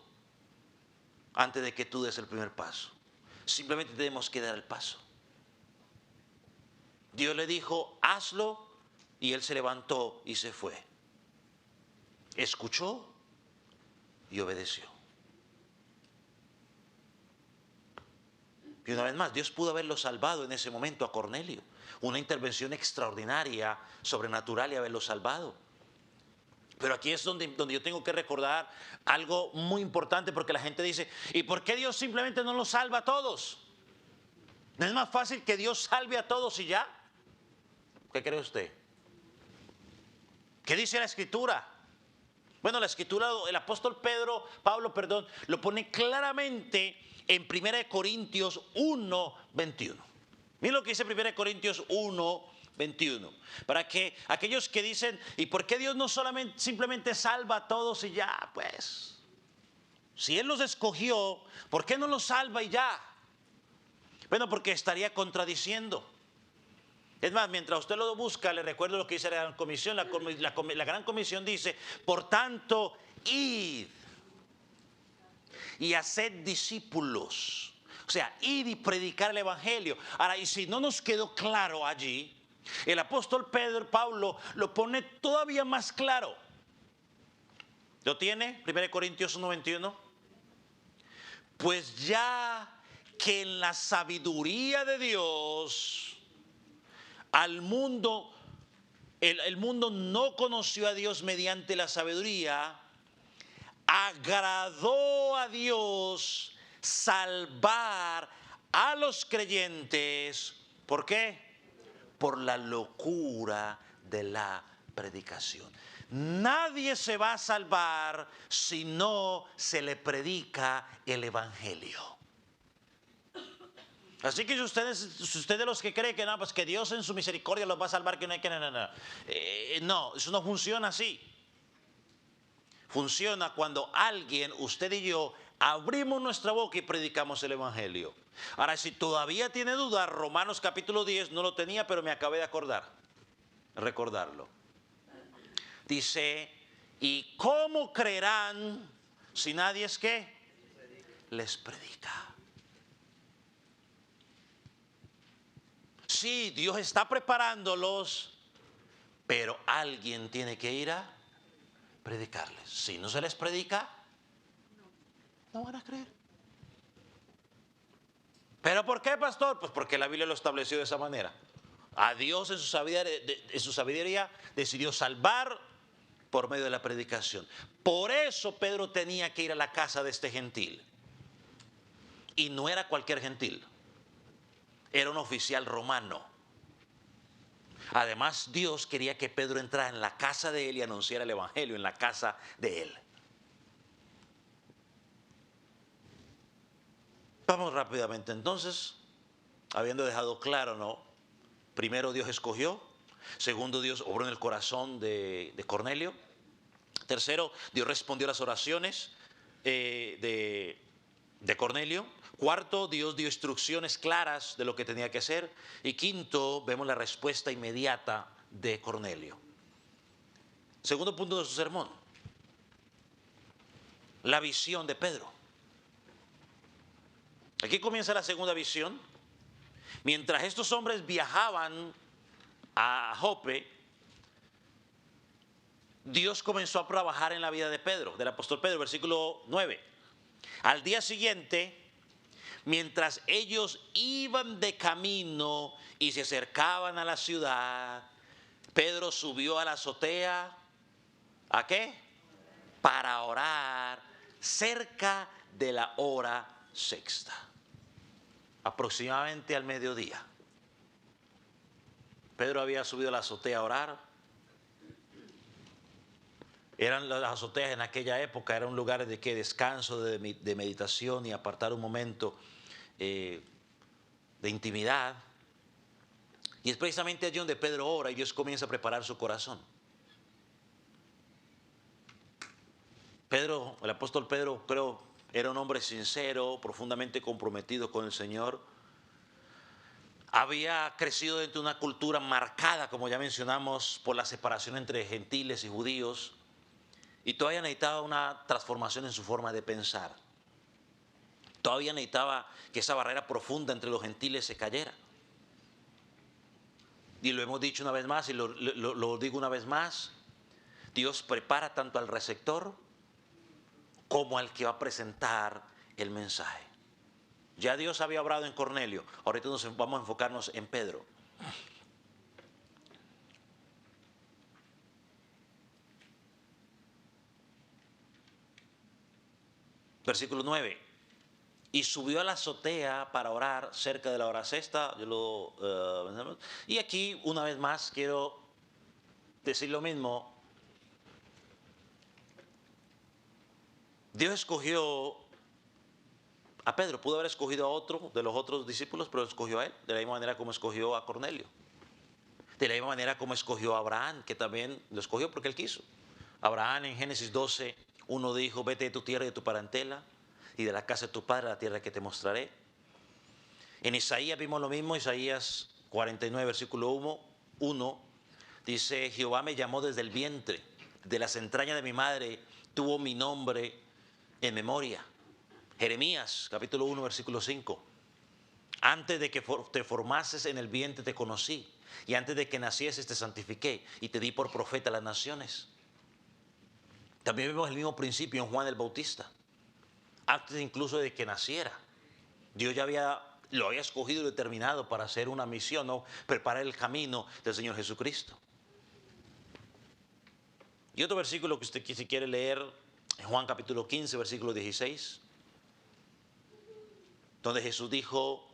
antes de que tú des el primer paso. Simplemente tenemos que dar el paso. Dios le dijo, hazlo, y él se levantó y se fue. Escuchó y obedeció. Y una vez más, Dios pudo haberlo salvado en ese momento a Cornelio. Una intervención extraordinaria, sobrenatural, y haberlo salvado. Pero aquí es donde yo tengo que recordar algo muy importante, porque la gente dice, ¿y por qué Dios simplemente no los salva a todos? ¿No es más fácil que Dios salve a todos y ya? ¿Qué cree usted? ¿Qué dice la Escritura? Bueno, la Escritura, el apóstol Pablo, lo pone claramente en 1 Corintios 1, 21. Miren lo que dice 1 Corintios 1, 21. Para que aquellos que dicen, ¿y por qué Dios no simplemente salva a todos y ya? Pues, si Él los escogió, ¿por qué no los salva y ya? Bueno, porque estaría contradiciendo. Es más, mientras usted lo busca, le recuerdo lo que dice la Gran Comisión. La Gran Comisión dice, por tanto, id y haced discípulos. O sea, id y predicar el evangelio. Ahora, y si no nos quedó claro allí, el apóstol Pablo lo pone todavía más claro. ¿Lo tiene? 1 Corintios 1:21. Pues ya que en la sabiduría de Dios al mundo, el mundo no conoció a Dios mediante la sabiduría, agradó a Dios salvar a los creyentes. ¿Por qué? Por la locura de la predicación. Nadie se va a salvar si no se le predica el evangelio. Así que si usted de los que cree que no, pues que Dios en su misericordia los va a salvar, que no hay que no, eso no funciona así. Funciona cuando alguien, usted y yo, abrimos nuestra boca y predicamos el Evangelio. Ahora, si todavía tiene duda, Romanos capítulo 10 no lo tenía, pero me acabé de recordarlo. Dice, ¿y cómo creerán si nadie es qué? Les predica. Sí, Dios está preparándolos, pero alguien tiene que ir a predicarles. Si no se les predica, no van a creer. ¿Pero por qué, pastor? Pues porque la Biblia lo estableció de esa manera. A Dios en su sabiduría decidió salvar por medio de la predicación. Por eso Pedro tenía que ir a la casa de este gentil. Y no era cualquier gentil. Era un oficial romano. Además, Dios quería que Pedro entrara en la casa de él y anunciara el Evangelio en la casa de él. Vamos rápidamente entonces, habiendo dejado claro, ¿no? Primero, Dios escogió. Segundo, Dios obró en el corazón de Cornelio. Tercero, Dios respondió a las oraciones de Cornelio. Cuarto, Dios dio instrucciones claras de lo que tenía que hacer. Y quinto, vemos la respuesta inmediata de Cornelio. Segundo punto de su sermón, la visión de Pedro. Aquí comienza la segunda visión. Mientras estos hombres viajaban a Jope, Dios comenzó a trabajar en la vida de Pedro, del apóstol Pedro, versículo 9. Al día siguiente, mientras ellos iban de camino y se acercaban a la ciudad, Pedro subió a la azotea, ¿a qué? Para orar cerca de la hora sexta, aproximadamente al mediodía. Pedro había subido a la azotea a orar. Eran las azoteas en aquella época, eran lugares de ¿qué? Descanso, de meditación y apartar un momento de intimidad. Y es precisamente allí donde Pedro ora y Dios comienza a preparar su corazón. Pedro, el apóstol Pedro, creo, era un hombre sincero, profundamente comprometido con el Señor. Había crecido dentro de una cultura marcada, como ya mencionamos, por la separación entre gentiles y judíos. Y todavía necesitaba una transformación en su forma de pensar. Todavía necesitaba que esa barrera profunda entre los gentiles se cayera. Y lo hemos dicho una vez más y lo digo una vez más. Dios prepara tanto al receptor como al que va a presentar el mensaje. Ya Dios había obrado en Cornelio. Ahorita vamos a enfocarnos en Pedro. Versículo 9. Y subió a la azotea para orar cerca de la hora sexta. Y aquí, una vez más, quiero decir lo mismo. Dios escogió a Pedro. Pudo haber escogido a otro de los otros discípulos, pero escogió a él. De la misma manera como escogió a Cornelio. De la misma manera como escogió a Abraham, que también lo escogió porque él quiso. Abraham en Génesis 12, 1 dijo, vete de tu tierra y de tu parentela y de la casa de tu padre a la tierra que te mostraré. En Isaías vimos lo mismo, Isaías 49, versículo 1, dice, Jehová me llamó desde el vientre, de las entrañas de mi madre tuvo mi nombre en memoria. Jeremías, capítulo 1, versículo 5. Antes de que te formases en el vientre te conocí, y antes de que nacieses te santifiqué, y te di por profeta a las naciones. También vemos el mismo principio en Juan el Bautista. Antes incluso de que naciera, Dios ya lo había escogido y determinado para hacer una misión, ¿no? Preparar el camino del Señor Jesucristo. Y otro versículo que usted si quiere leer, en Juan capítulo 15, versículo 16, donde Jesús dijo,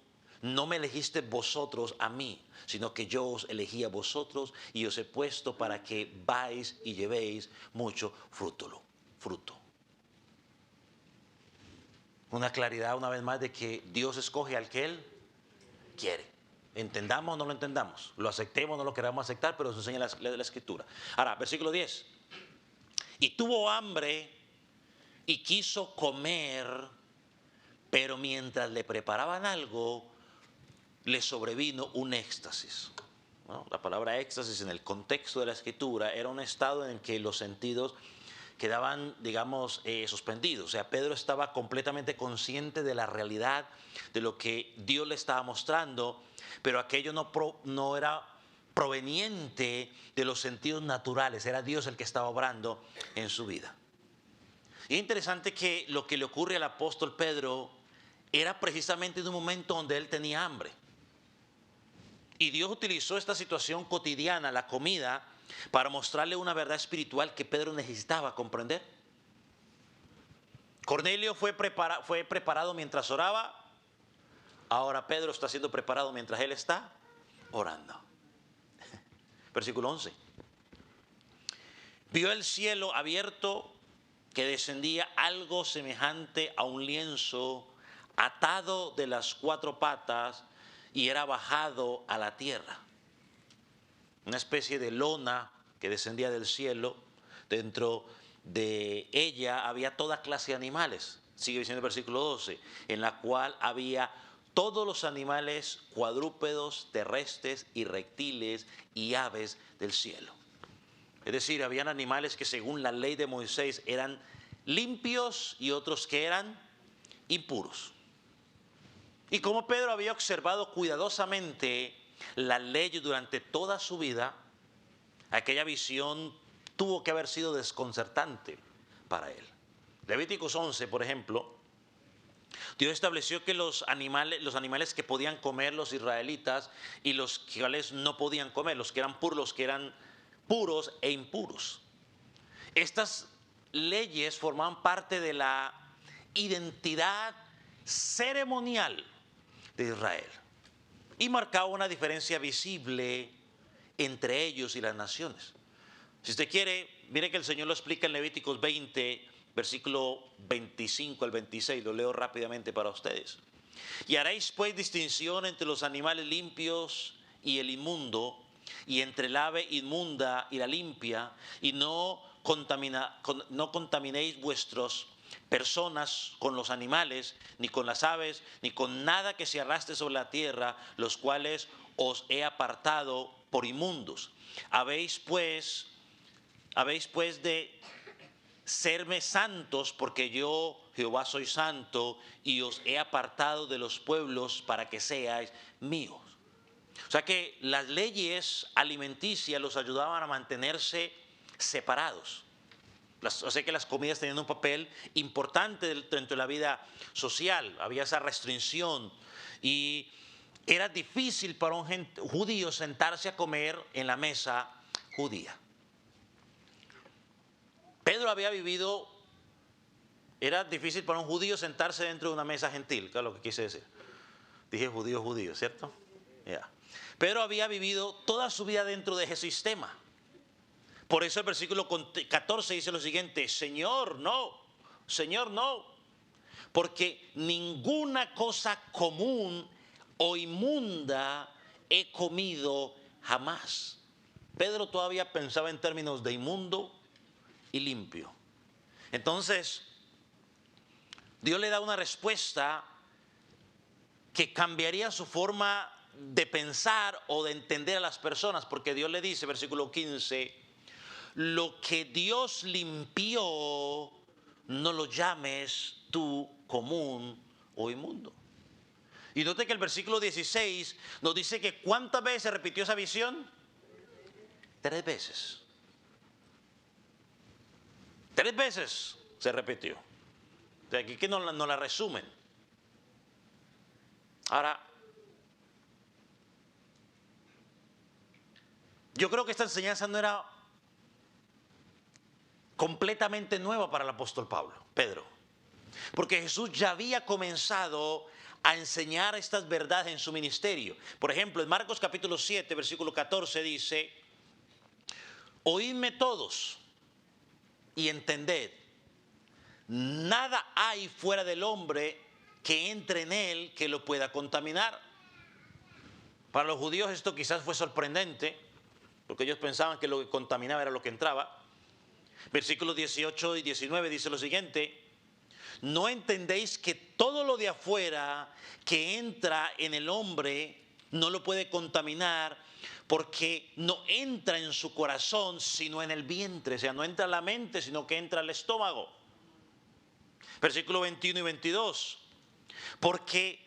no me elegiste vosotros a mí, sino que yo os elegí a vosotros y os he puesto para que vais y llevéis mucho fruto. Una claridad una vez más de que Dios escoge al que Él quiere. Entendamos o no lo entendamos, lo aceptemos o no lo queramos aceptar, pero eso enseña la Escritura. Ahora, versículo 10. Y tuvo hambre y quiso comer pero mientras le preparaban algo, le sobrevino un éxtasis, ¿no? La palabra éxtasis en el contexto de la escritura era un estado en el que los sentidos quedaban, digamos, suspendidos. O sea, Pedro estaba completamente consciente de la realidad, de lo que Dios le estaba mostrando, pero aquello no era proveniente de los sentidos naturales, era Dios el que estaba obrando en su vida. Y es interesante que lo que le ocurre al apóstol Pedro era precisamente en un momento donde él tenía hambre. Y Dios utilizó esta situación cotidiana, la comida, para mostrarle una verdad espiritual que Pedro necesitaba comprender. Cornelio fue preparado mientras oraba. Ahora Pedro está siendo preparado mientras él está orando. Versículo 11. Vio el cielo abierto, que descendía algo semejante a un lienzo atado de las 4 patas y era bajado a la tierra. Una especie de lona que descendía del cielo. Dentro de ella había toda clase de animales. Sigue diciendo el versículo 12, en la cual había todos los animales cuadrúpedos, terrestres y reptiles y aves del cielo. Es decir, habían animales que según la ley de Moisés eran limpios y otros que eran impuros. Y como Pedro había observado cuidadosamente la ley durante toda su vida, aquella visión tuvo que haber sido desconcertante para él. Levíticos 11, por ejemplo, Dios estableció que los animales que podían comer los israelitas y los cuales no podían comer, los que eran puros e impuros. Estas leyes formaban parte de la identidad ceremonial de Israel y marcaba una diferencia visible entre ellos y las naciones. Si usted quiere, mire que el Señor lo explica en Levíticos 20, versículo 25 al 26, lo leo rápidamente para ustedes. Y haréis pues distinción entre los animales limpios y el inmundo, y entre el ave inmunda y la limpia, y no contaminéis vuestras personas con los animales, ni con las aves, ni con nada que se arrastre sobre la tierra, los cuales os he apartado por inmundos. Habéis pues de serme santos, porque yo, Jehová, soy santo, y os he apartado de los pueblos para que seáis míos. O sea que las leyes alimenticias los ayudaban a mantenerse separados. O sea que las comidas tenían un papel importante dentro de la vida social. Había esa restricción y era difícil para un judío sentarse a comer en la mesa judía. Pedro había vivido, era difícil para un judío sentarse dentro de una mesa gentil, que es lo que quise decir. Dije judío, ¿cierto? Yeah. Pedro había vivido toda su vida dentro de ese sistema. Por eso el versículo 14 dice lo siguiente: Señor, no, porque ninguna cosa común o inmunda he comido jamás. Pedro todavía pensaba en términos de inmundo y limpio. Entonces, Dios le da una respuesta que cambiaría su forma de pensar o de entender a las personas, porque Dios le dice, versículo 15, lo que Dios limpió, no lo llames tú común o inmundo. Y note que el versículo 16 nos dice que ¿cuántas veces se repitió esa visión? 3 veces. 3 veces se repitió. De aquí que no la resumen. Ahora, yo creo que esta enseñanza no era completamente nueva para el apóstol Pedro, porque Jesús ya había comenzado a enseñar estas verdades en su ministerio. Por ejemplo, en Marcos capítulo 7, versículo 14 dice: oídme todos y entended, nada hay fuera del hombre que entre en él que lo pueda contaminar. Para los judíos esto quizás fue sorprendente, porque ellos pensaban que lo que contaminaba era lo que entraba. Versículos 18 y 19 dice lo siguiente: ¿no entendéis que todo lo de afuera que entra en el hombre no lo puede contaminar? Porque no entra en su corazón, sino en el vientre. O sea, no entra a la mente, sino que entra al estómago. Versículo 21 y 22. Porque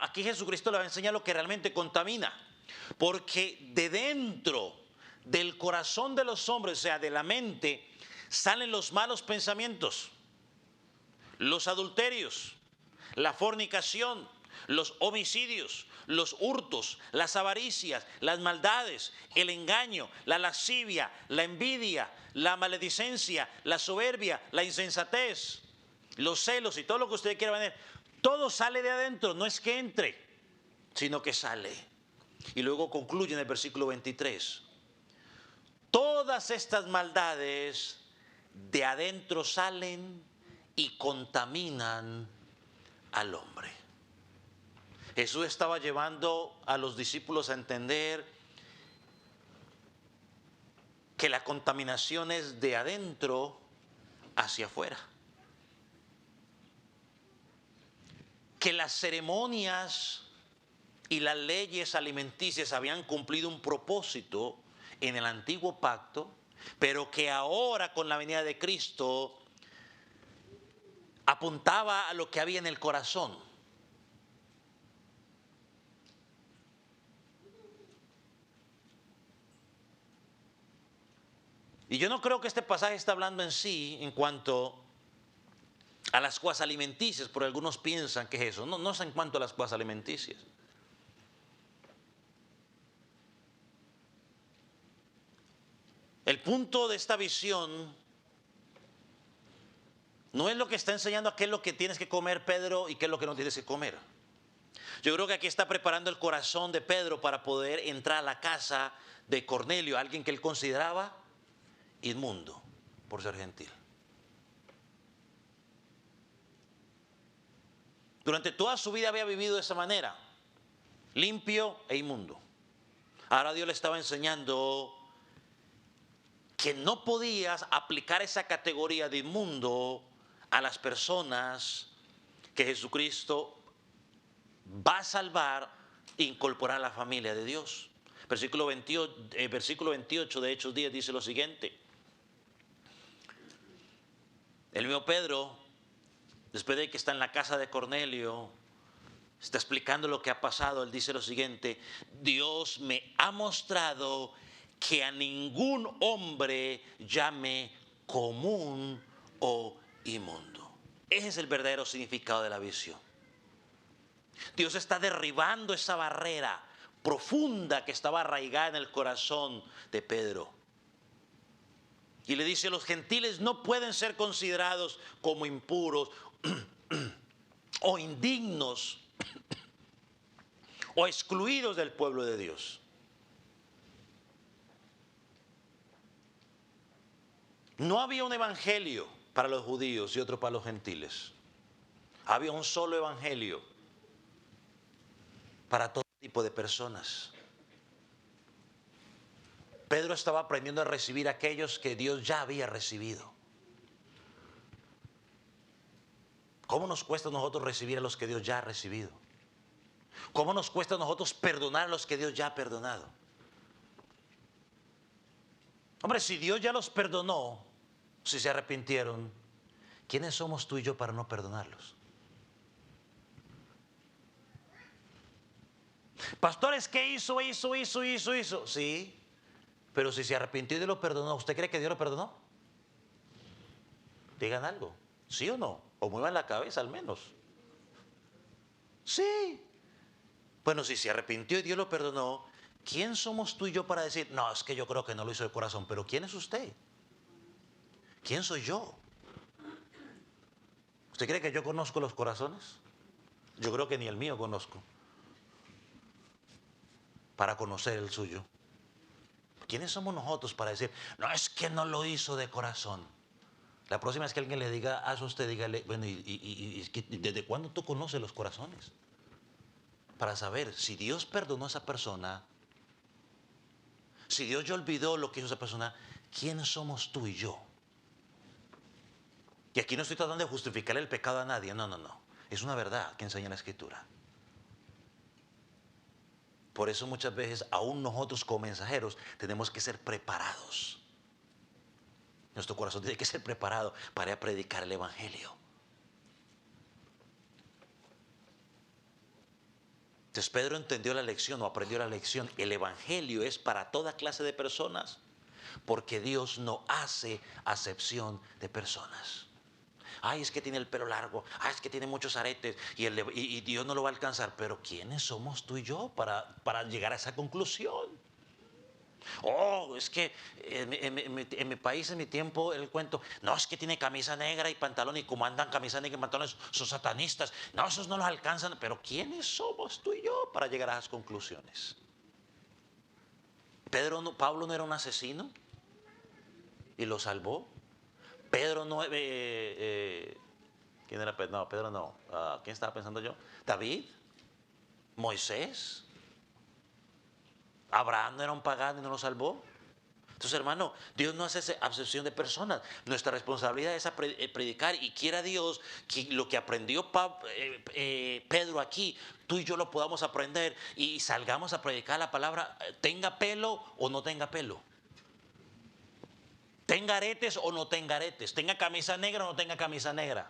aquí Jesucristo le va a enseñar lo que realmente contamina. Porque de dentro del corazón de los hombres, o sea, de la mente, salen los malos pensamientos, los adulterios, la fornicación, los homicidios, los hurtos, las avaricias, las maldades, el engaño, la lascivia, la envidia, la maledicencia, la soberbia, la insensatez, los celos y todo lo que usted quiera ver. Todo sale de adentro, no es que entre, sino que sale. Y luego concluye en el versículo 23. Todas estas maldades de adentro salen y contaminan al hombre. Jesús estaba llevando a los discípulos a entender que la contaminación es de adentro hacia afuera. Que las ceremonias y las leyes alimenticias habían cumplido un propósito en el antiguo pacto, pero que ahora con la venida de Cristo apuntaba a lo que había en el corazón. Y yo no creo que este pasaje está hablando en sí en cuanto a las cosas alimenticias, porque algunos piensan que es eso. No es en cuanto a las cosas alimenticias. El punto de esta visión no es lo que está enseñando a qué es lo que tienes que comer, Pedro, y qué es lo que no tienes que comer. Yo creo que aquí está preparando el corazón de Pedro para poder entrar a la casa de Cornelio, alguien que él consideraba inmundo por ser gentil. Durante toda su vida había vivido de esa manera, limpio e inmundo. Ahora Dios le estaba enseñando que no podías aplicar esa categoría de inmundo a las personas que Jesucristo va a salvar e incorporar a la familia de Dios. Versículo 28 de Hechos 10 dice lo siguiente. El mismo Pedro, después de que está en la casa de Cornelio, está explicando lo que ha pasado. Él dice lo siguiente: Dios me ha mostrado que a ningún hombre llame común o inmundo. Ese es el verdadero significado de la visión. Dios está derribando esa barrera profunda que estaba arraigada en el corazón de Pedro. Y le dice: los gentiles no pueden ser considerados como impuros o indignos o excluidos del pueblo de Dios. No había un evangelio para los judíos y otro para los gentiles. Había un solo evangelio para todo tipo de personas. Pedro estaba aprendiendo a recibir a aquellos que Dios ya había recibido. ¿Cómo nos cuesta a nosotros recibir a los que Dios ya ha recibido? ¿Cómo nos cuesta a nosotros perdonar a los que Dios ya ha perdonado? Hombre, si Dios ya los perdonó, si se arrepintieron, ¿quiénes somos tú y yo para no perdonarlos? Pastores, ¿qué hizo? Sí, pero si se arrepintió y Dios lo perdonó, ¿usted cree que Dios lo perdonó? Digan algo, ¿sí o no? O muevan la cabeza al menos. Sí. Bueno, si se arrepintió y Dios lo perdonó, ¿quién somos tú y yo para decir, no, es que yo creo que no lo hizo de corazón? Pero ¿quién es usted? ¿Quién soy yo? ¿Usted cree que yo conozco los corazones? Yo creo que ni el mío conozco para conocer el suyo. ¿Quiénes somos nosotros para decir, no, es que no lo hizo de corazón? La próxima vez que alguien le diga a usted, dígale, bueno, ¿desde cuándo tú conoces los corazones? Para saber si Dios perdonó a esa persona, si Dios ya olvidó lo que hizo esa persona, ¿quién somos tú y yo? Y aquí no estoy tratando de justificar el pecado a nadie, no, no, no. Es una verdad que enseña la Escritura. Por eso muchas veces, aún nosotros como mensajeros, tenemos que ser preparados. Nuestro corazón tiene que ser preparado para ir a predicar el Evangelio. Entonces Pedro entendió la lección o aprendió la lección. El Evangelio es para toda clase de personas, porque Dios no hace acepción de personas. Ay, es que tiene el pelo largo, ay, es que tiene muchos aretes y Dios no lo va a alcanzar. Pero ¿quiénes somos tú y yo para llegar a esa conclusión? Oh, es que en mi país, en mi tiempo, el cuento, no, es que tiene camisa negra y pantalón, y como andan camisa negra y pantalones, son satanistas. No, esos no los alcanzan. Pero ¿quiénes somos tú y yo para llegar a esas conclusiones? Pablo no era un asesino y lo salvó. Pedro no... ¿quién era Pedro? No, Pedro no. ¿Quién estaba pensando yo? David, Moisés. Abraham no era un pagano y no lo salvó. Entonces, hermano, Dios no hace acepción de personas. Nuestra responsabilidad es predicar, y quiera Dios que lo que aprendió Pedro aquí, tú y yo lo podamos aprender y salgamos a predicar la palabra, tenga pelo o no tenga pelo. Tenga aretes o no tenga aretes. Tenga camisa negra o no tenga camisa negra.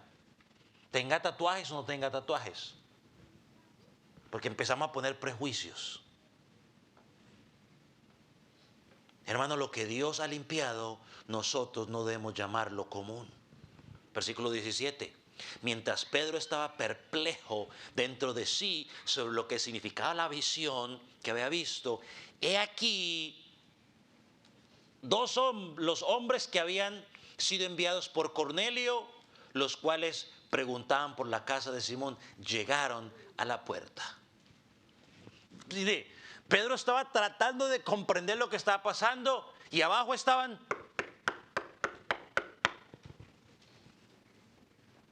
Tenga tatuajes o no tenga tatuajes. Porque empezamos a poner prejuicios. Hermano, lo que Dios ha limpiado, nosotros no debemos llamarlo común. Versículo 17. Mientras Pedro estaba perplejo dentro de sí sobre lo que significaba la visión que había visto, he aquí los hombres que habían sido enviados por Cornelio, los cuales preguntaban por la casa de Simón, llegaron a la puerta. Mire, Pedro estaba tratando de comprender lo que estaba pasando y abajo estaban,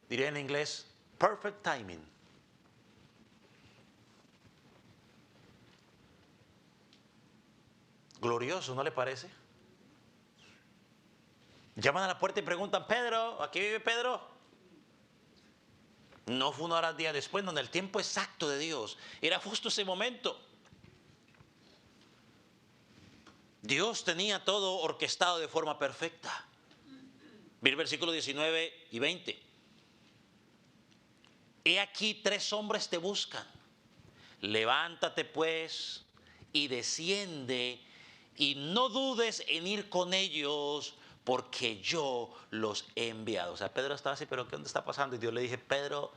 diría en inglés, perfect timing. Glorioso, ¿no le parece? Llaman a la puerta y preguntan, Pedro, ¿aquí vive Pedro? No fue 1 hora al día después, donde el tiempo exacto de Dios era justo ese momento. Dios tenía todo orquestado de forma perfecta. Mira el versículo 19 y 20. He aquí 3 hombres te buscan. Levántate pues y desciende y no dudes en ir con ellos, porque yo los he enviado. O sea, Pedro estaba así, pero ¿qué onda está pasando? Y Dios le dije, Pedro,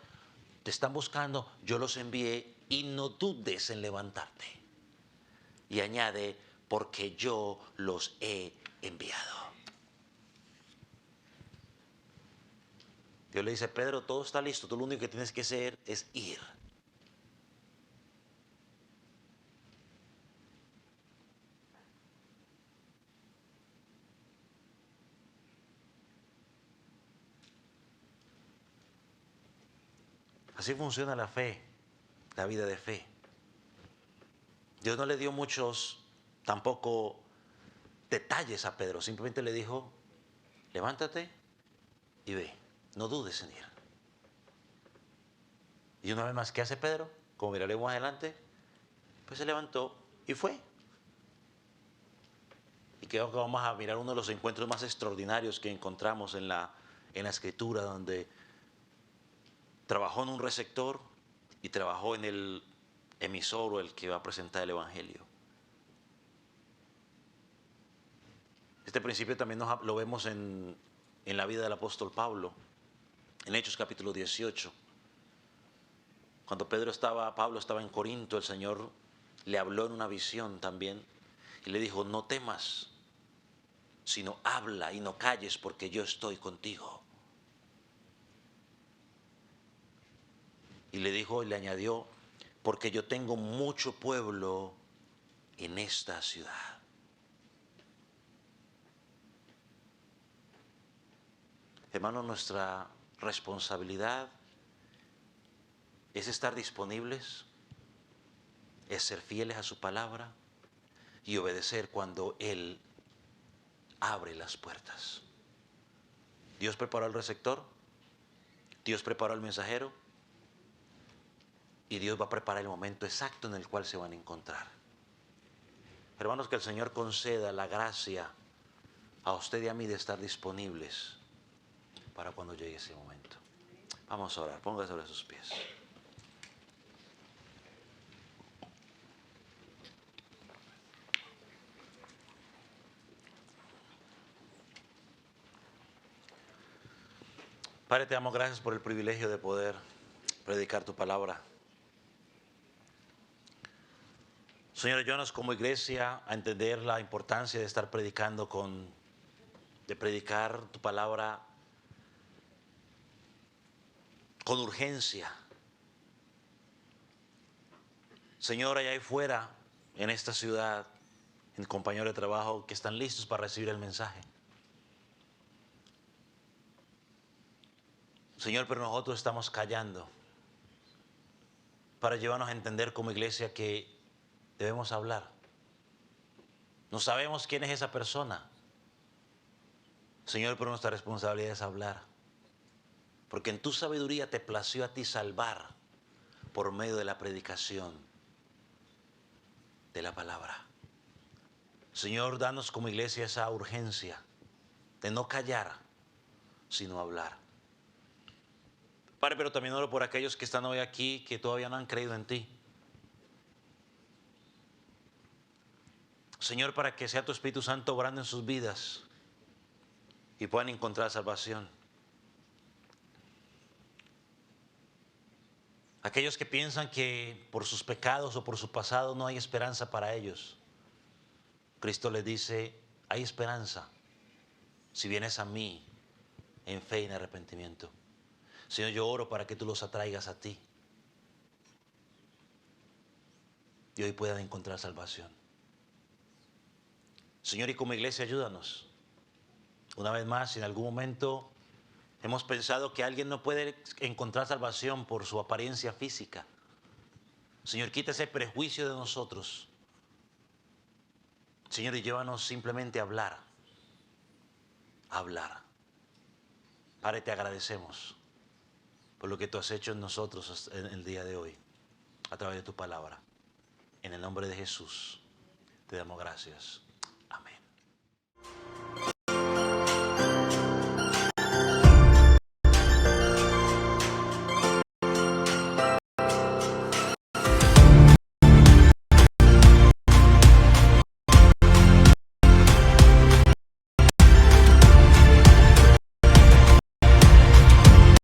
te están buscando, yo los envié y no dudes en levantarte. Y añade, porque yo los he enviado. Dios le dice, Pedro, todo está listo, tú lo único que tienes que hacer es ir. Así funciona la fe, la vida de fe. Dios no le dio muchos, tampoco detalles a Pedro, simplemente le dijo, levántate y ve, no dudes en ir. Y una vez más, ¿qué hace Pedro? Como miraremos adelante, pues se levantó y fue. Y creo que vamos a mirar uno de los encuentros más extraordinarios que encontramos en la Escritura, donde trabajó en un receptor y trabajó en el emisor o el que va a presentar el Evangelio. Este principio también lo vemos en la vida del apóstol Pablo, en Hechos capítulo 18. Cuando Pablo estaba en Corinto, el Señor le habló en una visión también y le dijo, no temas, sino habla y no calles, porque yo estoy contigo. Y le dijo y le añadió, porque yo tengo mucho pueblo en esta ciudad. Hermano, nuestra responsabilidad es estar disponibles, es ser fieles a su palabra y obedecer cuando Él abre las puertas. Dios preparó el receptor, Dios preparó al mensajero y Dios va a preparar el momento exacto en el cual se van a encontrar. Hermanos, que el Señor conceda la gracia a usted y a mí de estar disponibles para cuando llegue ese momento. Vamos a orar, póngase sobre sus pies. Padre, te damos gracias por el privilegio de poder predicar tu palabra. Señor, ayúdanos como iglesia a entender la importancia de estar predicando de predicar tu palabra con urgencia. Señor, allá afuera, en esta ciudad, en compañeros de trabajo que están listos para recibir el mensaje. Señor, pero nosotros estamos callando para llevarnos a entender como iglesia que debemos hablar. No sabemos quién es esa persona. Señor, pero nuestra responsabilidad es hablar. Porque en tu sabiduría te plació a ti salvar por medio de la predicación de la palabra. Señor, danos como iglesia esa urgencia de no callar, sino hablar. Padre, pero también oro por aquellos que están hoy aquí que todavía no han creído en ti. Señor, para que sea tu Espíritu Santo obrando en sus vidas y puedan encontrar salvación. Aquellos que piensan que por sus pecados o por su pasado no hay esperanza para ellos. Cristo les dice, hay esperanza si vienes a mí en fe y en arrepentimiento. Señor, yo oro para que tú los atraigas a ti y hoy puedan encontrar salvación. Señor, y como iglesia ayúdanos. Una vez más, si en algún momento hemos pensado que alguien no puede encontrar salvación por su apariencia física, Señor, quita ese prejuicio de nosotros. Señor, y llévanos simplemente a hablar. A hablar. Padre, te agradecemos por lo que tú has hecho en nosotros en el día de hoy, a través de tu palabra. En el nombre de Jesús, te damos gracias. Amén.